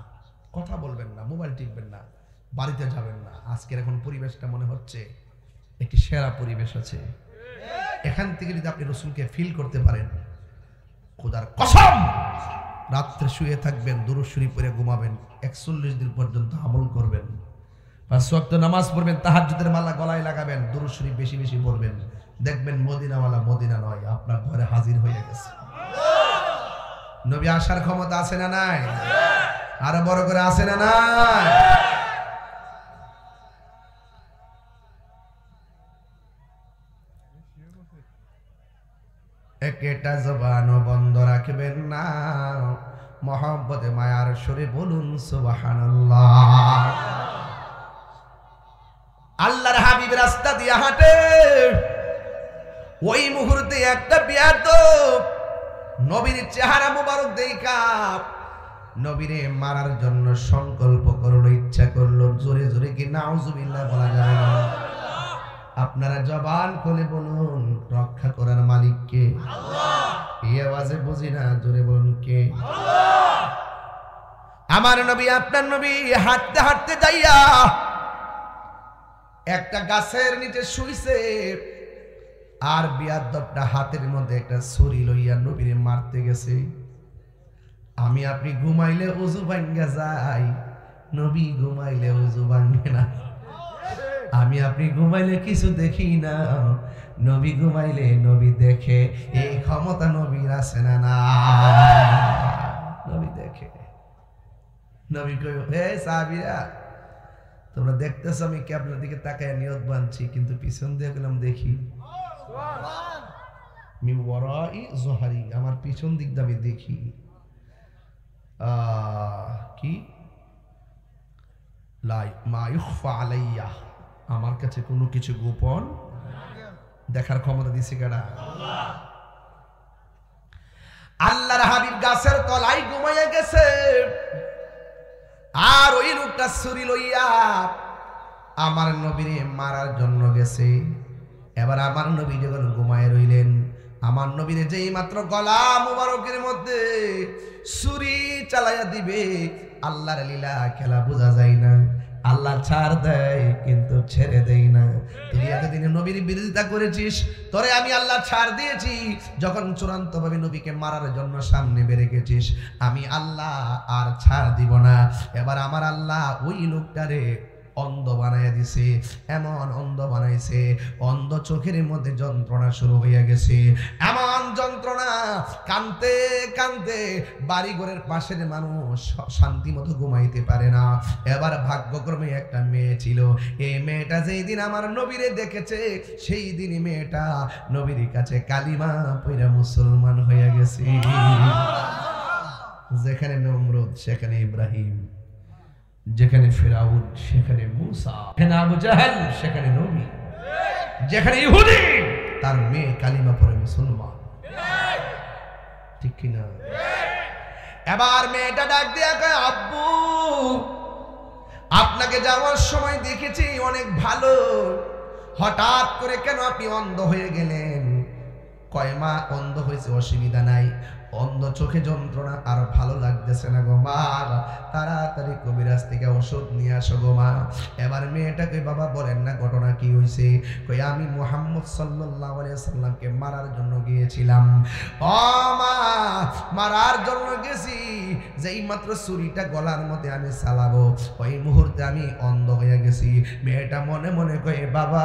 কথা বলবেন না, মোবাইল টিপবেন না, বাড়িতে যাবেন না। আজকের এখন পরিবেশটা মনে হচ্ছে একটি সেরা পরিবেশ আছে। এখান থেকে যদি আপনি রাসূলকে ফিল করতে পারেন, খোদার কসম রাত্রে শুয়ে থাকবেন, দুরূদ শরীফ পড়ে ঘুমাবেন, 41 দিন পর্যন্ত আমল করবেন, 5 ওয়াক্ত নামাজ পড়বেন, তাহাজ্জুদের মালা গলায় লাগাবেন, দুরূদ শরীফ বেশি বেশি পড়বেন, দেখবেন মদিনাওয়ালা মদিনা নয়, আপনার ঘরে হাজির হয়ে গেছে। নবী আসার ক্ষমতা আছে না নাই? আরো বড় করে আছে না নাই? একটা জবানও বন্ধ রাখবেন না, মহব্বতে মায়ার সুরে বলুন সুবহানাল্লাহ। আল্লাহর হাবিব রাস্তা দিয়ে হাঁটে, ওই মুহূর্তে একটা বেয়াদব নবীর চেহারা মুবারক দেখা নবীরে মারার জন্য সংকল্প করলো, ইচ্ছা করলো। জোরে জোরে কি নাউজুবিল্লাহ বলা যাবে না? আপনারা জবান খুলে বলুন, রক্ষা করার মালিক কে? আল্লাহ। এই আওয়াজে বুঝি না, জোরে বলুন কে? আল্লাহ। আমার নবী আপনার নবী হাঁটতে হাঁটতে যাইয়া একটা গাছের নিচে শুইছে, আর বিয়াদবটা হাতের মধ্যে একটা ছুরি লইয়া নবীরে মারতে গেছে। আমি আপনি ঘুমাইলে ওযু ভাঙ্গা যায়, নবী ঘুমাইলে ওযু ভাঙ্গে না। আমি আপনি ঘুমাইলে কিছু দেখি না, নবী ঘুমাইলে নবী দেখে। এই ক্ষমতা নবীর আছে না? না, নবী দেখে। নবী কই, হে সাহাবীরা, তোমরা দেখতেছো আমি কি আপনার দিকে তাকায় নিয়ত বানছি, কিন্তু পিছন দিয়ে গেলাম দেখি। মিন ওয়ারাই যুহরি, আমার পিছন দিক দিয়ে আমি দেখি। কি লা মা ইখফা আলাইয়া, আমার কাছে কোনো কিছু গোপন দেখার ক্ষমতা দিছে কারা? আল্লাহ। আল্লাহর হাবিব গাছের তলায় ঘুমাইয়া গেছে, আর ওই লোকটা ছুরি লইয়া আমার নবীরে মারার জন্য গেছে। এবার আমার নবী যখন ঘুমায় রইলেন, আমার নবীরে যেই মাত্র গলা মুবারকের মধ্যে ছুরি চালাইয়া দিবে, আল্লাহর লীলা খেলা বোঝা যায় না। আল্লাহ ছাড় দেয় কিন্তু ছেড়ে দেই না। তুই এতদিনে নবীর বিরোধিতা করেছিস, তোরে আমি আল্লাহ ছাড় দিয়েছি। যখন চূড়ান্ত ভাবে নবীকে মারার জন্য সামনে বেড়ে গেছিস, আমি আল্লাহ আর ছাড় দিব না। এবার আমার আল্লাহ ওই লোকটারে অন্ধ বানাইয়া দিছে, এমন অন্ধ বানাইছে, অন্ধ চোখের মধ্যে যন্ত্রণা শুরু হইয়া গেছে। এমন যন্ত্রণা, কানতে কানতে বাড়িঘরের পাশের মানুষ শান্তি মতো ঘুমাইতে পারে না। এবার ভাগ্যক্রমে একটা মেয়ে ছিল, এই মেয়েটা যেই দিন আমার নবীরে দেখেছে, সেই দিনই মেয়েটা নবীর কাছে কালিমা পড়া মুসলমান হইয়া গেছে। যেখানে নমরুদ সেখানে ইব্রাহিম, যেখানে ফিরাউন সেখানে মুসা, যেখানে আবু জাহেল সেখানে নবী, যেখানে ইহুদি তার মেয়ে কালিমা পড়ে মুসলমান। ঠিক কিনা? এবার মেয়েটা ডাক দিয়া কয়, আব্বু আপনাকে যাওয়ার সময় দেখেছি অনেক ভালো, হঠাৎ করে কেন আপনি অন্ধ হয়ে গেলেন? কয় মা, অন্ধ হয়েছে অসুবিধা নাই, অন্ধ চোখে যন্ত্রণা আর ভালো লাগতেছে না গো মা, তাড়াতাড়ি কবিরাজ থেকে ওষুধ নিয়ে আসো গো মা। এবার মেয়েটাকে, বাবা বলেন না ঘটনা কি হয়েছে? কই আমি মুহাম্মদ সাল্লাল্লাহু আলাইহি ওয়াসাল্লামকে মারার জন্য গিয়েছিলাম। ও মা, মারার জন্য গেছি, যেই মাত্র ছুরিটা গলার মধ্যে আমি চালাবো, ওই মুহূর্তে আমি অন্ধ হয়ে গেছি। মেয়েটা মনে মনে কয়ে, বাবা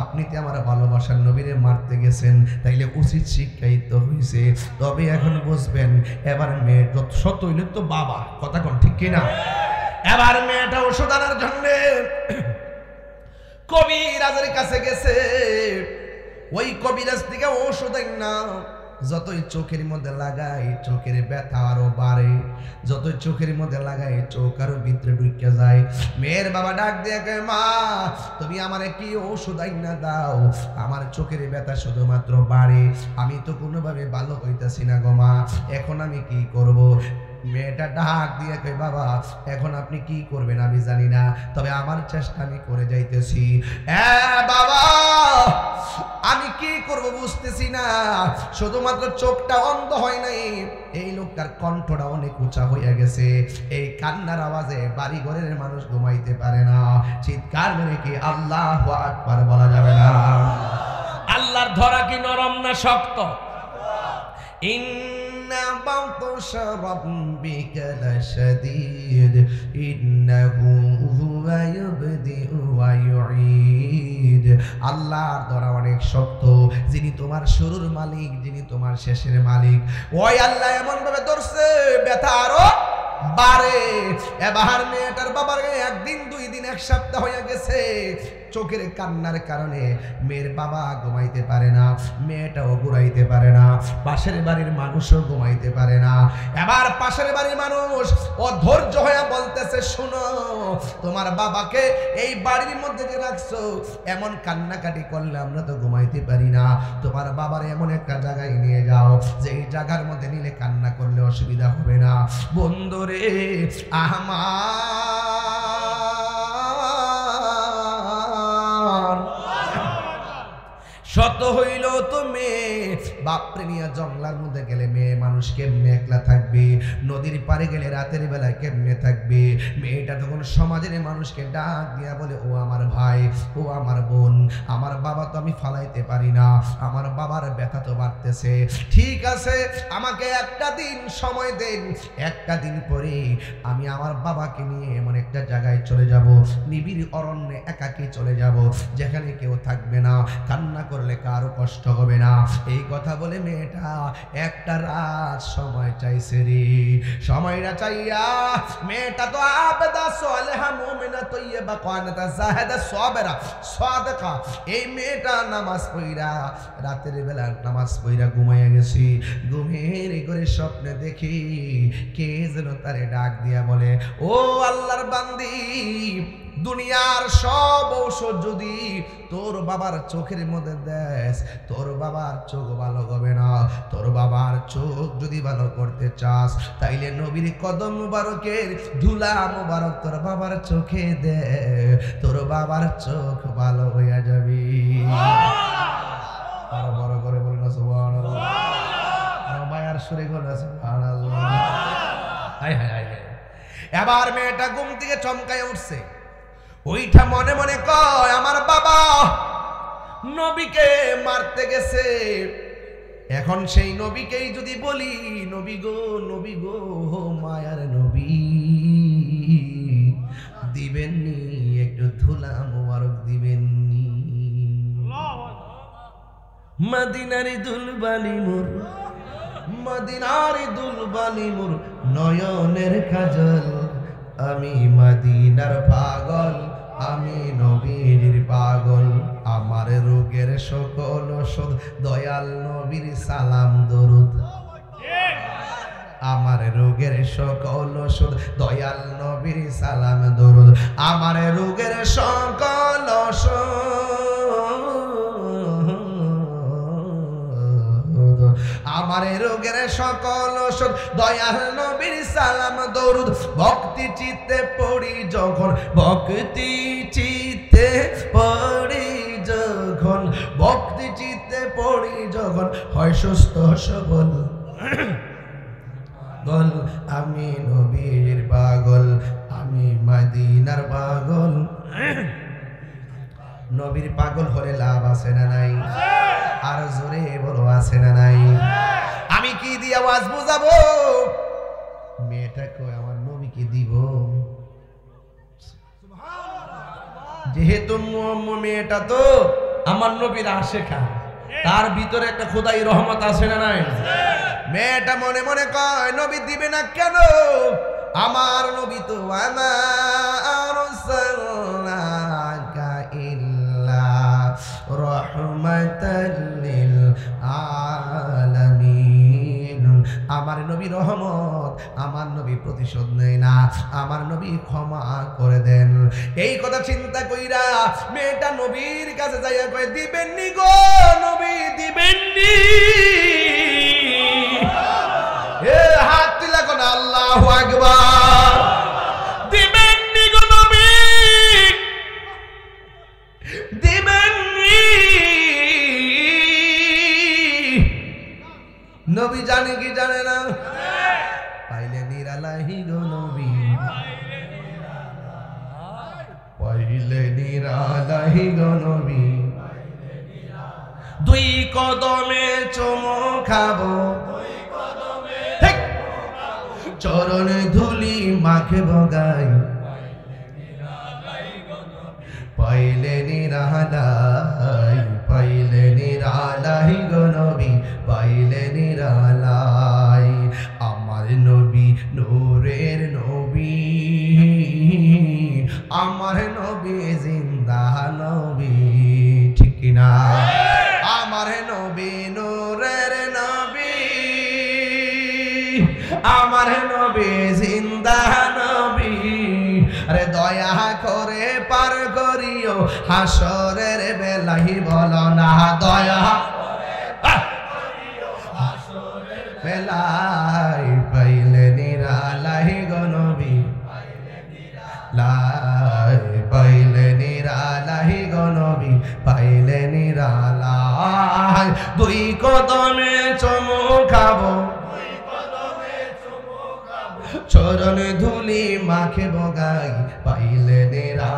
আপনি তো আমার ভালোবাসার নবীরে মারতে গেছেন, তাইলে উচিত শিক্ষাই তো হয়েছে। তবে এখন বুঝবেন। এবার মেয়ে সত্য হইলে তো বাবা, কথা কোন ঠিক কিনা? এবার মেয়েটা ওষুধ আনার জন্য কবিরাজের কাছে গেছে। ওই কবিরাজ থেকে ওষুধ না, যতই চোখের মধ্যে লাগাই চোখের ব্যথা আরো বাড়ে, যতই চোখের মধ্যে লাগাই চোখ আরো ভিতরে ঢুকে যায়। মেয়ের বাবা ডাক দিয়ে কয়, মা তুমি আমারে কি ওষুধ আইনা দাও, আমার চোখের ব্যথা শুধুমাত্র বাড়ে, আমি তো কোনোভাবে ভালো হইতেছি না গো মা, এখন আমি কি করব? মেয়েটা ডাক দিয়ে কই, বাবা এখন আপনি কি করবেন আমি জানি না, তবে আমার চেষ্টা আমি করে যাইতেছি। বাবা আমি কি করব বুঝতেছি না, শুধুমাত্র চোখটা অন্ধ হয় নাই, এই লোকটার কণ্ঠটা অনেক উঁচা হইয়া গেছে। এই কান্নার আওয়াজে বাড়ি ঘরের মানুষ ঘুমাইতে পারে না। চিৎকার মেরে কি আল্লাহু আকবার বলা যাবে না? আল্লাহর ধরা কি নরম না শক্ত? ইন্না বাতশা রাব্বিকা লাশাদীদ ইন্নাহু হুয়া ইউবদিউ ওয়া ইউঈদ। আল্লাহর ধরা অনেক শক্ত, যিনি তোমার শুরুর মালিক, যিনি তোমার শেষের মালিক, ওই আল্লাহ এমন ভাবে ধরছে ব্যথা আরো বাড়ে। এবার মেয়েটার বাবার একদিন, 2 দিন, 1 সপ্তাহ হয়ে গেছে। চোখের কান্নার কারণে মেয়ের বাবা ঘুমাইতে পারে না, মেয়েটাও ঘুরাইতে পারে না, পাশের বাড়ির মানুষও ঘুমাইতে পারে না। এবার পাশের বাড়ির মানুষ অধৈর্য হয়ে বলতেছে, শোনো তোমার বাবাকে এই বাড়ির মধ্যে যে রাখছো, এমন কান্নাকাটি করলে আমরা তো ঘুমাইতে পারি না, তোমার বাবার এমন একটা জায়গায় নিয়ে যাও, যে এই জায়গার মধ্যে নিলে কান্না করলে অসুবিধা হবে না। বন্ধুরে আমার শত হইল তো মেয়ে, বাপরে নিয়ে জঙ্গলার মধ্যে গেলে মেয়ে মানুষ কেমনে একলা থাকবে, নদীর পাড়ে গেলে রাতের বেলায় কেমনে থাকবে। মেয়েটা তখন সমাজের মানুষকে ডাক দিয়া বলে, ও আমার ভাই, ও আমার বোন, আমার বাবা তো আমি ফালাইতে পারি না, আমার বাবার ব্যথা তো বাড়তেছে, ঠিক আছে আমাকে একটা দিন সময় দেন, একটা দিন পরে আমি আমার বাবাকে নিয়ে এমন একটা জায়গায় চলে যাব, নিবিড় অরণ্যে একাকী চলে যাব, যেখানে কেউ থাকবে না, কান্না করলে কারো কষ্ট হবে না। এই কথা বলে মেয়েটা একটা রাত সময় চাইছে রে। সময়টা চাইয়া মেয়েটা তো আবেদা সালেহা মুমিনা তাইয়্যিবা কানাতা জাহিদা সাবিরা সাদিকা, এই মেয়েটা নামাজ পড়া রাতের বেলা নামাজ পড়া ঘুমাইয়া গেছে। ঘুমের ঘরে স্বপ্নে দেখি কে যেন তারে ডাক দিয়া বলে, ও আল্লাহর বান্দি, দুনিয়ার সব ঔষধ যদি তোর বাবার চোখের মধ্যে দেস, তোর বাবার চোখ ভালো হবে না। তোর বাবার চোখ যদি ভালো করতে চাস, তাইলে নবীর কদম মুবারকের ধুলা মুবারক তোর বাবার চোখে দে, তোর বাবার চোখ ভালো হইয়া যাবে। আরো বড় করে বলুন সুবহানাল্লাহ, আরো মায়ার সুরে বলুন সুবহানাল্লাহ। হায় হায় হায়। এবার মেয়েটা ঘুম থেকে চমকায় উঠছে, ওইটা মনে মনে কয় আমার বাবা নবীকে মারতে গেছে, এখন সেই নবীকেই যদি বলি, নবী গো, নবী গো, মায়ার নবী, দিবেননি একটু ধুলা মোবারক দিবেননি। মদিনারি দুলবালি মোর, মদিনারি দুলবালি মোর, নয়নের কাজল, আমি মদিনার পাগল, আমি নবীর পাগল, আমার রোগের সকল ওষুধ দয়াল নবীর সালাম দরুদ, আমার রোগের সকল ওষুধ দয়াল নবীর সালাম দরুদ, আমার রোগের সকল আমার রোগের সকল ওষুধ দয়াল নবীর সালাম দরুদ। ভক্তি চিত্তে পড়ি যখন, ভক্তি চিত্তে পড়ি যখন, ভক্তি চিত্তে পড়ি যখন, হয় সুস্থ সবল গল, আমি নবীর পাগল, আমি মদিনার পাগল। নবীর পাগল হলে লাভ আছে না নাই? আর জোরে বলো আছে না নাই? আমি কি দিয়ে আওয়াজ বুঝাবো? মেয়েটা কই আমার নবীকে দিব, যেহেতু মেয়েটা তো আমার নবীর আশেকা, তার ভিতরে একটা খোদাই রহমত আছে না নাই? মেয়েটা মনে মনে কয় নবী দিবে না কেন, আমার নবী তো আমার রহমাতাল লিল আলামিন, আমার নবী রহমত, আমার নবী প্রতিশোধ নেয় না, আমার নবী ক্ষমা করে দেন। এই কথা চিন্তা কইরা মেয়েটা নবীর কাছে যাইয়া কয়, দিবেননি গো নবী, দিবেননি। এ হাত তুলা কোন আল্লাহু আকবার, দিবেননি গো নবী, দিবেননি। নবী জানে কি জানে না? পাইলে নিরালাহি গো নবী, পাইলে নিরালাহি গো নবী, দুই কদমে চুমু খাবো, চরণ ধুলি মাখে বগাই, পাইলে নিরালাই, পাইলে নিরালাই গো নবী, পাইলে নিরালাই। আমার নবী নূরের নবী, আমার নবী জিন্দা নবী, ঠিক কিনা? আমার নবী নূরের নবী, আমার নবী জিন্দা নবী, আরে দয়া করে পার করিও হাসরের বেলাহি, বলো না দয়া বেলাই, পাইলে নিরালাই গো নবী, লাই পাইলে নিরালাই গো নবী, পাইলে নিরালাই। দুই কদমে চুমু খাবো, চরণে ধুলি মাখে বগাই, পাইলে নিরা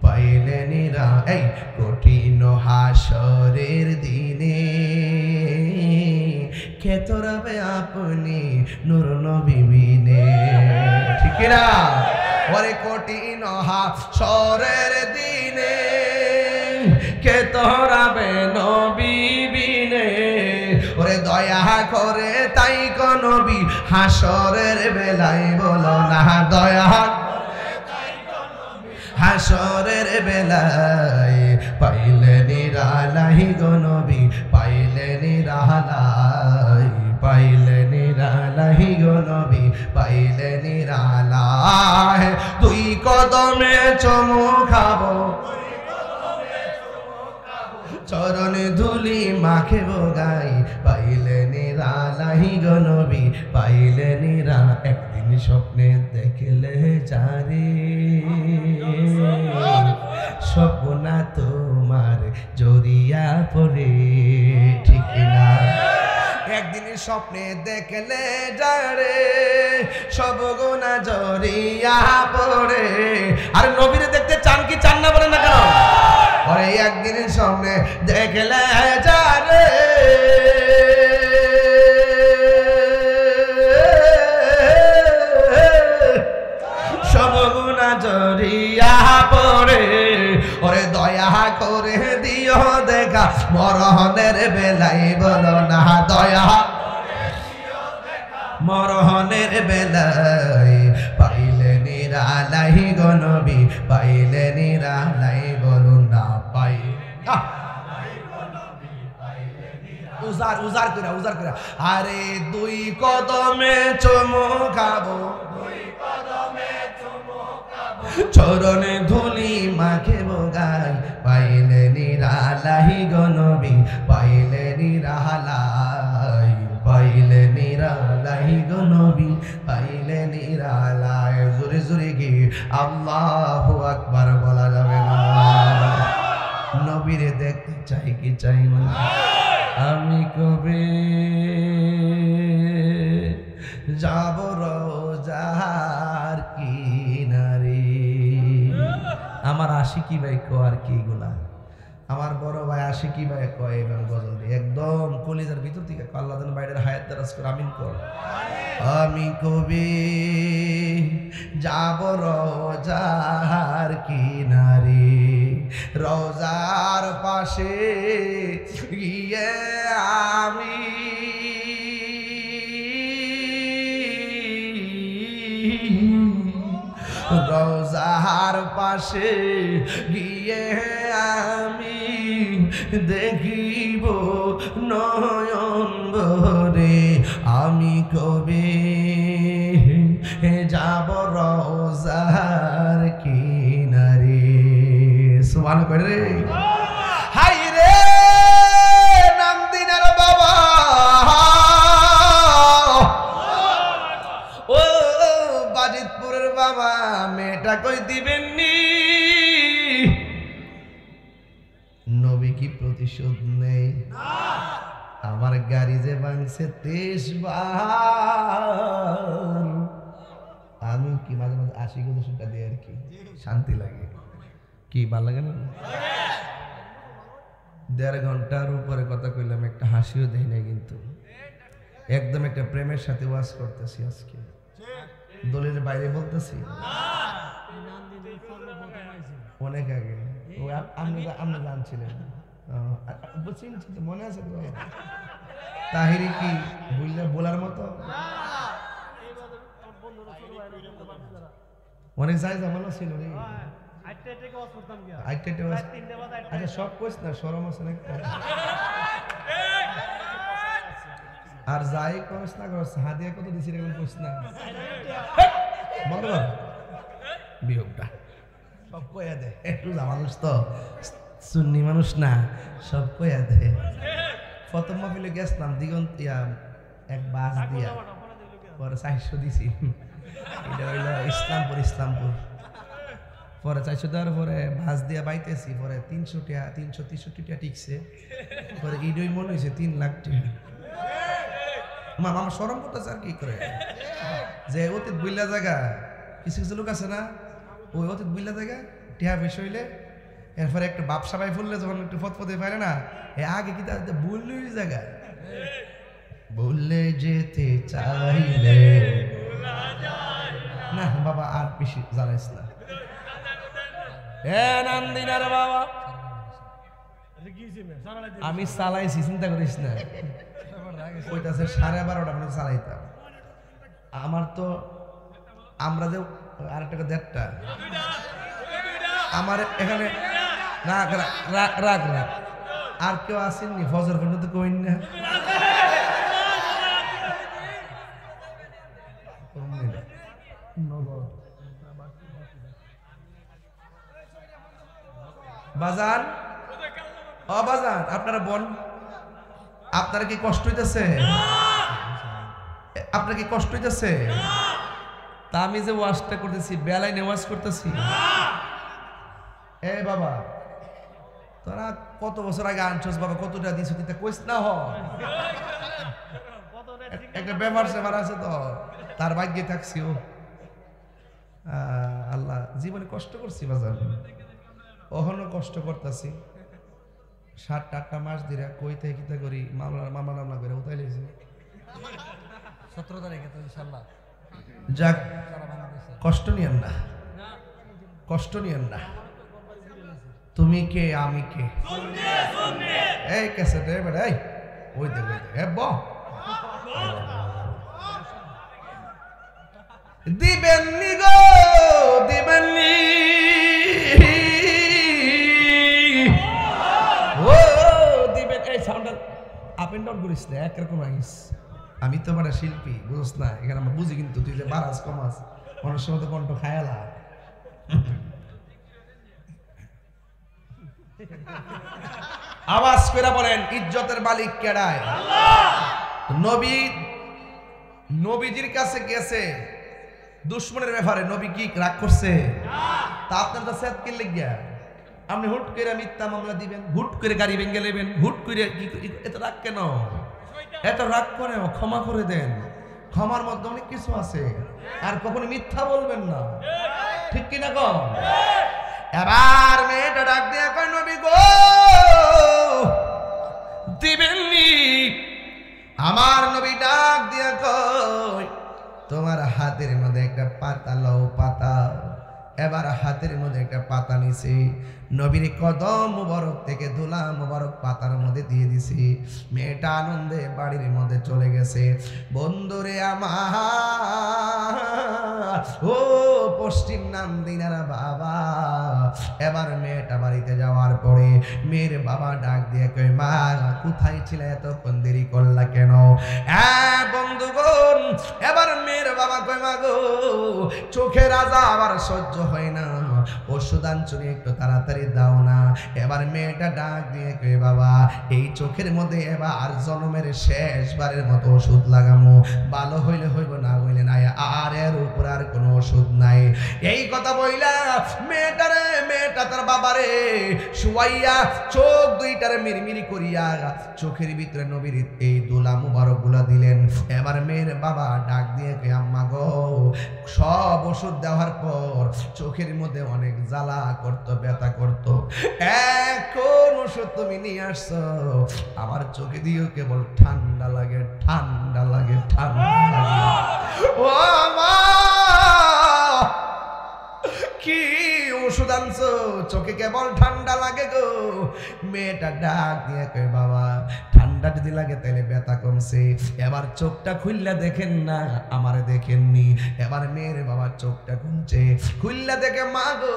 পাইলে নিরা এই কঠিন হাসরের দিনে খেত রবে আপনি নূর নবী বিনে। ঠিক না? ওরে কঠিন হাসরের দিনে খেত রবে নবী বিনে। ওরে দয়া করে তাই গো নবী হাসরের বেলায় বলো না, দয়া হাসরের বেলায় পাইলে নিরালাই গো নবী, পাইলে নিরালাই, পাইলে নিরালাই গো নবী, পাইলে নিরালাই। দুই কদমে চুমু খাবো, চরণে ধুলি মাখে বগাই, পাইলে নিরালাই গো নবী, পাইলে নিরা। একদিন স্বপ্নে দেখলে যারে স্বপ্না তোমার জড়িয়া পড়ে। ঠিক না? একদিন স্বপ্নে দেখলে যারে সব গুনাহ জড়িয়া পড়ে। আর নবীরে দেখতে চান কি চান না বলেন না কেন? ওরে একদিন স্বপ্নে দেখলে যারে সব গুনাহ জড়িয়া পড়ে। ওরে দয়া করে দিও দেখা মরহনের বেলায় বলো না, দয়া মরহনের বেলায় পাইলে নিরালাই গো নবী, পাইলে নিরালাই বলো না, পাই উজার উজার করে উজার করে। আরে দুই কদমে চুমু খাবো, চরণে ধুলি মাখে বগাই, পাইলে নিরালাই গো নবী, পাইলে নিরালাই, পাইলে নিরালাই গো নবী, পাইলে নিরালাই। জোরে জোরে কি আল্লাহু আকবার বলা যাবে না? নবীরে দেখতে চাই কি চাই না? আমি কবে যাব রোজার কিনারে? আমার আশিকি ভাই কয় আর কি গুলা, আমার বড় ভাই আশিকি ভাই কয় এবং গজল দিয়ে একদম কলিজার ভিতর থেকে আল্লাহ যেন বাইরের হায়াত দারাজ করে আমিন কর। আমি কবে যাব রোজার কিনারে, রোজার পাশে গিয়ে আমি রোজার পাশে গিয়ে আমি দেখিব নয়ন ভরে। আমি কবে যাব রোজার কিনারে? সুবহান করে রে, হাই রে নাম দিনার বাবা, ও বাজিতপুরের বাবা, মেয়েটা কই দিবেননি? নবী কি প্রতিশোধ নেই? আমার গাড়ি যে ভাঙছে 23 বার, আমি কি মাঝে মাঝে 80-90 দিয়ে আর কি শান্তি লাগে। কি ভালো লাগে না? 1.5 ঘন্টার উপরে কথা কইলাম, একটা হাসিও দেই না, কিন্তু একদম একটা প্রেমের সাথে ওয়াজ করতেছি আজকে, দলের বাইরে বলতেছি অনেক আগে। আপনি জানছিলেন, মনে আছে তো? তাহিরি কি বলার মতো অনেক জায়গা জামানো ছিল রে। আচ্ছা সব কইস না, শরম আছে না? আর যাই কইস না করস, হাদিয়া কত দিছিস এরকম কইস না, বন্ধ কর বিয়োগটা। সব কইয়া দে, একটু মানুষ তো সুন্নি মানুষ না, সব কইয়া দে। প্রথম মাহফিলে গেছিলাম দিগন্ত এক বাস দিয়া, পরে 400 দিছি। এটা হইল ইসলামপুর, ইসলামপুর পরে 400 দেওয়ার পরে ভাঁজ দিয়া বাইতেছি, পরে 300 টাকা 363 টাকা টিকছে, পরে ইডই মনে হয়েছে 3 লাখ টাকা। আমার সরম করতেছে আর কি করে, যে অতীত বুইলা জায়গা কিছু কিছু লোক আছে না, ওই অতীত বুইলা জায়গা টিহা বেশি হইলে এরপরে একটা বাপসা ভাই ফুললে যখন একটু ফতফতে পারে না, এ আগে কি তাদের বললে জায়গা বললে যেতে চাইলে না বাবা আর বেশি জ্বালাইস না। বাবা আমি চালাইছি, চিন্তা করিস না, ওইটাছে 12:30 পর্যন্ত চালাইতাম। আমার তো আমরা যে আর টাকা 1.5টা আমার এখানে রাখ রাখ রাখ রাখ আর কেউ আসেননি ফজর পর্যন্ত কইন না। বাজার বাজার আপনারা বোন, আপনারা কি কষ্ট হইতেছে? আপনার কি কষ্ট হইতেছে? তা আমি যে ওয়াজটা করতেছি বেলায় নেওয়াজ করতেছি। এ বাবা তোরা কত বছর আগে আনছস বাবা, কতটা দিছ দিতে কইস না। একটা ব্যাপার সেবার আছে তো, তার ভাগ্যে থাকছি। ও আল্লাহ জীবনে কষ্ট করছি বাজার, ওখানে কষ্ট করতেছি। 7-8টা মাস ধরে কইতে কিতা করি মামলা করে উঠাই লেছি। 17 তারিখে তো ইনশাআল্লাহ। যাক কষ্ট নিয়েন না, কষ্ট নিয়েন না। তুমি কে আমি কে এই ক্যাসেটে বেটা, এই ওই দে এ ব দিবেননি গো দিবেননি, ও দিবেন। এই সাউন্ডটা আপ এন্ড ডাউন করিস না, একরকম আইস। আমি তো মানে শিল্পী বুঝছ না, এখানে আমরা বুঝি, কিন্তু তুই যে বারাস কমাস অনেক সময় তো কণ্ঠ খায়ালা। আওয়াজ করে বলেন ইজ্জতের মালিক কেডায়? নবী নবীজির কাছে গেছে দুশ্মনের ব্যাপারে, নবী কি রাগ করছে? তা আপনার তো সেদ কি লাগিয়া আপনি হুট করে মিথ্যা মামলা দিবেন, হুট করে গাড়ি ভেঙে নেবেন, হুট করে এত রাগ কেন? এত রাগ করে ক্ষমা করে দেন, ক্ষমার মধ্যে অনেক কিছু আছে। আর কখনো মিথ্যা বলবেন না, ঠিক কিনা কম? এবার মেয়েটা ডাক দিয়ে কয় নবী গো দিবেননি। আমার নবী ডাক দিয়ে কয় তোমার হাতের মধ্যে একটা পাতা লও পাতা। এবার হাতের মধ্যে একটা পাতা নিছি, নবীর কদম মুবারক থেকে ধুলা মুবারক পাতার মধ্যে দিয়ে দিছি। মেয়েটা আনন্দে বাড়ির মধ্যে চলে গেছে। বন্ধুরে আমার ও পশ্চিম নান্দিনার বাবা, এবার মেয়েটা বাড়িতে যাওয়ার পরে মেয়ের বাবা ডাক দিয়ে কই মা কোথায় ছিলে, এতক্ষণ দেরি করলা কেন? হ্যাঁ বন্ধুগণ, এবার মেয়ের বাবা কই মা গো চোখের রাজা আবার সহ্য হয় না, ওষুধ আনছুনি একটু তাড়াতাড়ি দাও না। এবার মেয়েটা ডাক দিয়ে কই বাবা এই চোখের মধ্যে এবার জন্মের শেষবারের মতো ওষুধ লাগামো, ভালো হইলে হইব না হইলে নাই, আর এর উপর আর কোনো ওষুধ নাই। এই কথা বইলা মেয়েটা তার বাবারে শুয়াইয়া চোখ দুইটারে মিরমিরি করিয়া চোখের ভিতরে নবীর এই দোলা মুবারক গুলা দিলেন। এবার মেয়ের বাবা ডাক দিয়ে কই আম্মা গো সব ওষুধ দেওয়ার পর চোখের মধ্যে অনেক জ্বালা করতো, ব্যথা করতো, এখন ওষুধ তুমি নিয়ে আসছো, আমার চোখে দিয়েও কেবল ঠান্ডা লাগে ঠান্ডা লাগে ঠান্ডা লাগে। ও মা কি ওষুধ আনছো, চোখে কেবল ঠান্ডা লাগে গো? মেয়েটা ডাক দিয়ে কয় বাবা ঠান্ডা যদি লাগে তাহলে ব্যথা কমছে। এবার চোখটা খুললা দেখেন না, আমারে দেখেননি। এবার মেয়ের বাবা চোখটা খুলছে, খুললা দেখে মা গো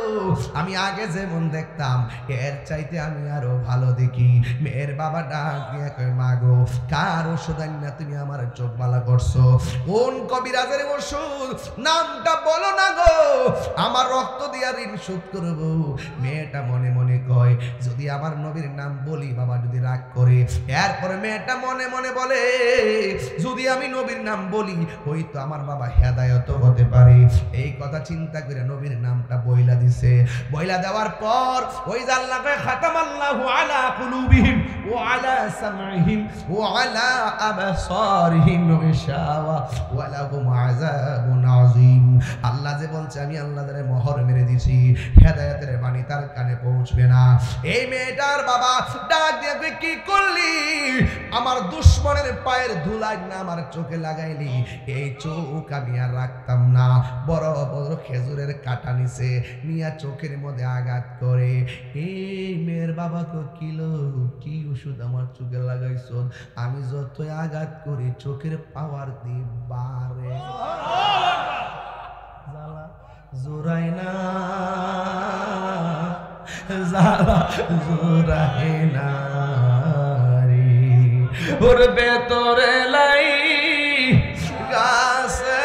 আমি আগে যেমন দেখতাম এর চাইতে আমি আরো ভালো দেখি। মেয়ের বাবা ডাক দিয়ে কয় মা গো কার ওষুধ আইনা তুমি আমার চোখ বালা করছো? কোন কবিরাজের ওষুধ নামটা বলো না গো, আমার রক্ত দিয়া ঋণ শোধ করবো। মেয়েটা মনে মনে কয় যদি আমার নবীর নাম বলি বাবা যদি রাগ করে। এরপরে মেয়েটা মনে মনে বলে যদি আমি নবীর নাম বলি হয়তো আমার বাবা হেদায়েত হতে পারে। এই কথা চিন্তা করে নবীর নামটা বইলা দিছে। বইলা দেওয়ার পর ওই যে আল্লাহ কয় খাতামাল্লাহু আলা কুলুবিহিম ওয়া আলা সামঈহিম ওয়া আলা আবসারিহিম গিশাওয়া ওয়া লাহুম আযাবুন আযীম। আল্লাহ যে বলছে আমি আল্লাহ তাআলা মোহর মেরে দিছি, হেদায়েতের বাণী তার কানে পৌঁছবে না। এই মেয়েটার বাবা ডাক দিয়ে কি করলি, আমার দুশমনের পায়ের ধুলাই না আমার চোখে লাগাইলি, এই চোখ আমি আর রাখতাম না। বড় বড় খেজুরের কাটা নিছে নিয়া চোখের মধ্যে আঘাত করে। এই মেয়ের বাবা তো কিলো কি ওষুধ আমার চোখে লাগাইছ, আমি যতই আঘাত করি চোখের পাওয়ার দিয়ে বাড়ে। জ্বালা জোরাই না, জ্বালা জোরাই না রে, ওর ভেতরে লাই গাছে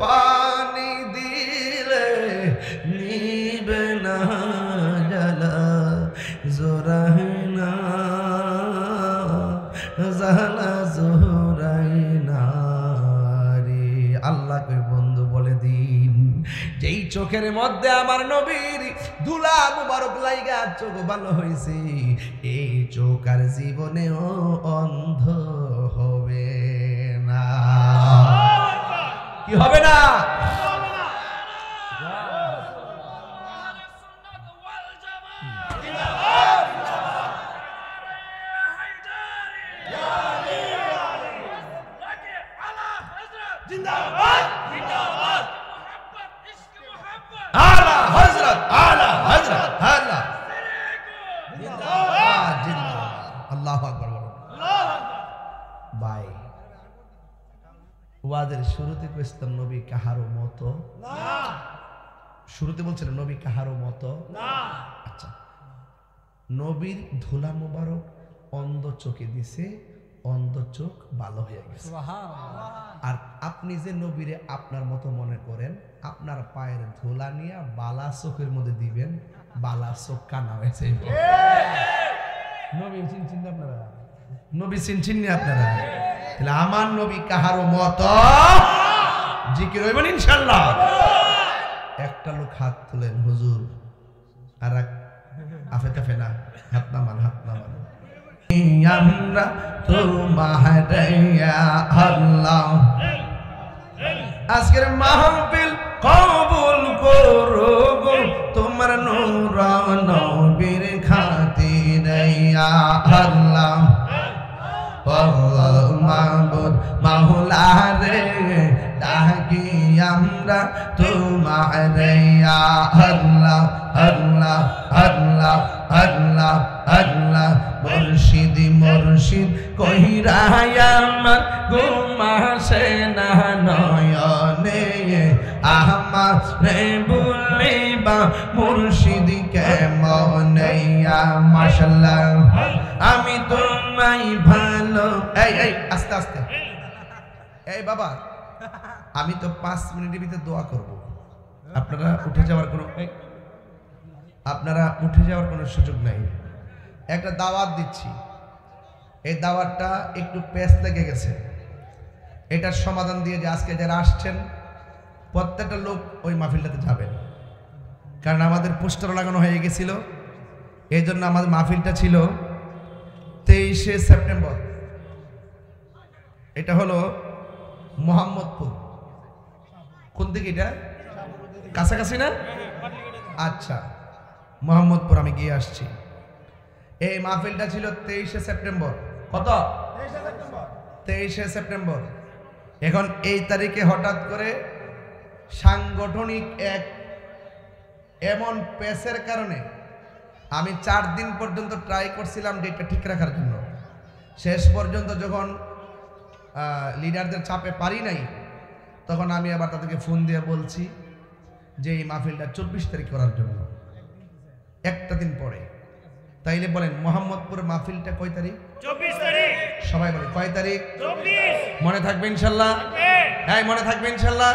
পানি দিলে নিবে না, জ্বালা জোরাই না, জ্বালা জোরাই না রে। আল্লাহকে বন্ধু বলে দিন যেই চোখের মধ্যে আমার নবীর ধুলা মুবারক লাইগা চোখ ভালো হয়েছে, এই চোখ আর জীবনেও অন্ধ হবে না। কি হবে না? আলা হযরত, আলা হযরত, আলা জিন্দাবাদ, জিন্দাবাদ, আল্লাহু আকবার। ভাই ওয়াজের শুরুতে কইছিলাম নবী কাহারো মতো না, শুরুতে বলছিলেন নবী কাহারো মতো না। আচ্ছা, নবীর ধুলা মোবারক অন্ধ চোখে দিছে, অন্ধ চোখ ভালো হয়ে গেছে। আর আপনি যে নবীরে আপনার মতো মনে করেন, আপনার পায়ের ধুলা নিয়ে বালা চোখের মধ্যে দিবেন, বালা চোখ কানা হয়েছে। নবী চিনছেন আপনারা, নবী চিনছেন না আপনারা? তাহলে আমার নবী কাহারো মতো জিকির হইবেন ইনশাআল্লাহ। একটা লোক হাত তুলেন হুজুর, আর আফে তাফে না, হাত নামান, হাত নামান। আমরা তোমার আল্লাহ আজকের মাহফিল কবুল করো গো, তোমার নূর নবীর খাতিরে ইয়া আল্লাহ। মাহবুব মাওলা রে ডাকি আমরা তোমার ইয়া আল্লাহ, আল্লাহ, আল্লাহ, আল্লাহ, আল্লাহ। মুর্শিদ মুর্শিদ কইরা আমার ঘুমাসে না নয়নে, আমারে বলিবা মুর্শিদ কেমনে। মাশাআল্লাহ আমি তোমায় ভালো। এই আস্তে আস্তে, এই বাবা আমি তো 5 মিনিটের ভিতরে দোয়া করব, আপনারা উঠে যাওয়ার কোনো সুযোগ নাই। একটা দাওয়াত দিচ্ছি, এই দাওয়াতটা একটু পেস লেগে গেছে, এটার সমাধান দিয়ে যে আজকে যারা আসছেন প্রত্যেকটা লোক ওই মাহফিলটাতে যাবেন, কারণ আমাদের পোস্টার লাগানো হয়ে গেছিল। এই জন্য আমাদের মাহফিলটা ছিল 23শে সেপ্টেম্বর। এটা হলো মোহাম্মদপুর। কোন দিকে এটা? কাছাকাছি না? আচ্ছা, মোহাম্মদপুর আমি গিয়ে আসছি। এই মাহফিলটা ছিল 23শে সেপ্টেম্বর। কত? 23শে সেপ্টেম্বর। এখন এই তারিখে হঠাৎ করে সাংগঠনিক এক এমন পেসের কারণে আমি 4 দিন পর্যন্ত ট্রাই করছিলাম ডেটটা ঠিক রাখার জন্য। শেষ পর্যন্ত যখন লিডারদের চাপে পারি নাই, তখন আমি আবার তাদেরকে ফোন দিয়ে বলছি যে এই মাহফিলটা 24 তারিখ করার জন্য, একটা দিন পরে। তাইলে বলেন মোহাম্মদপুর মাহফিলটা কয় তারিখ? 24 তারিখ। সবাই বলে কয় তারিখ? 24। মনে থাকবে ইনশাআল্লাহ? হ্যাঁ মনে থাকবে ইনশাআল্লাহ।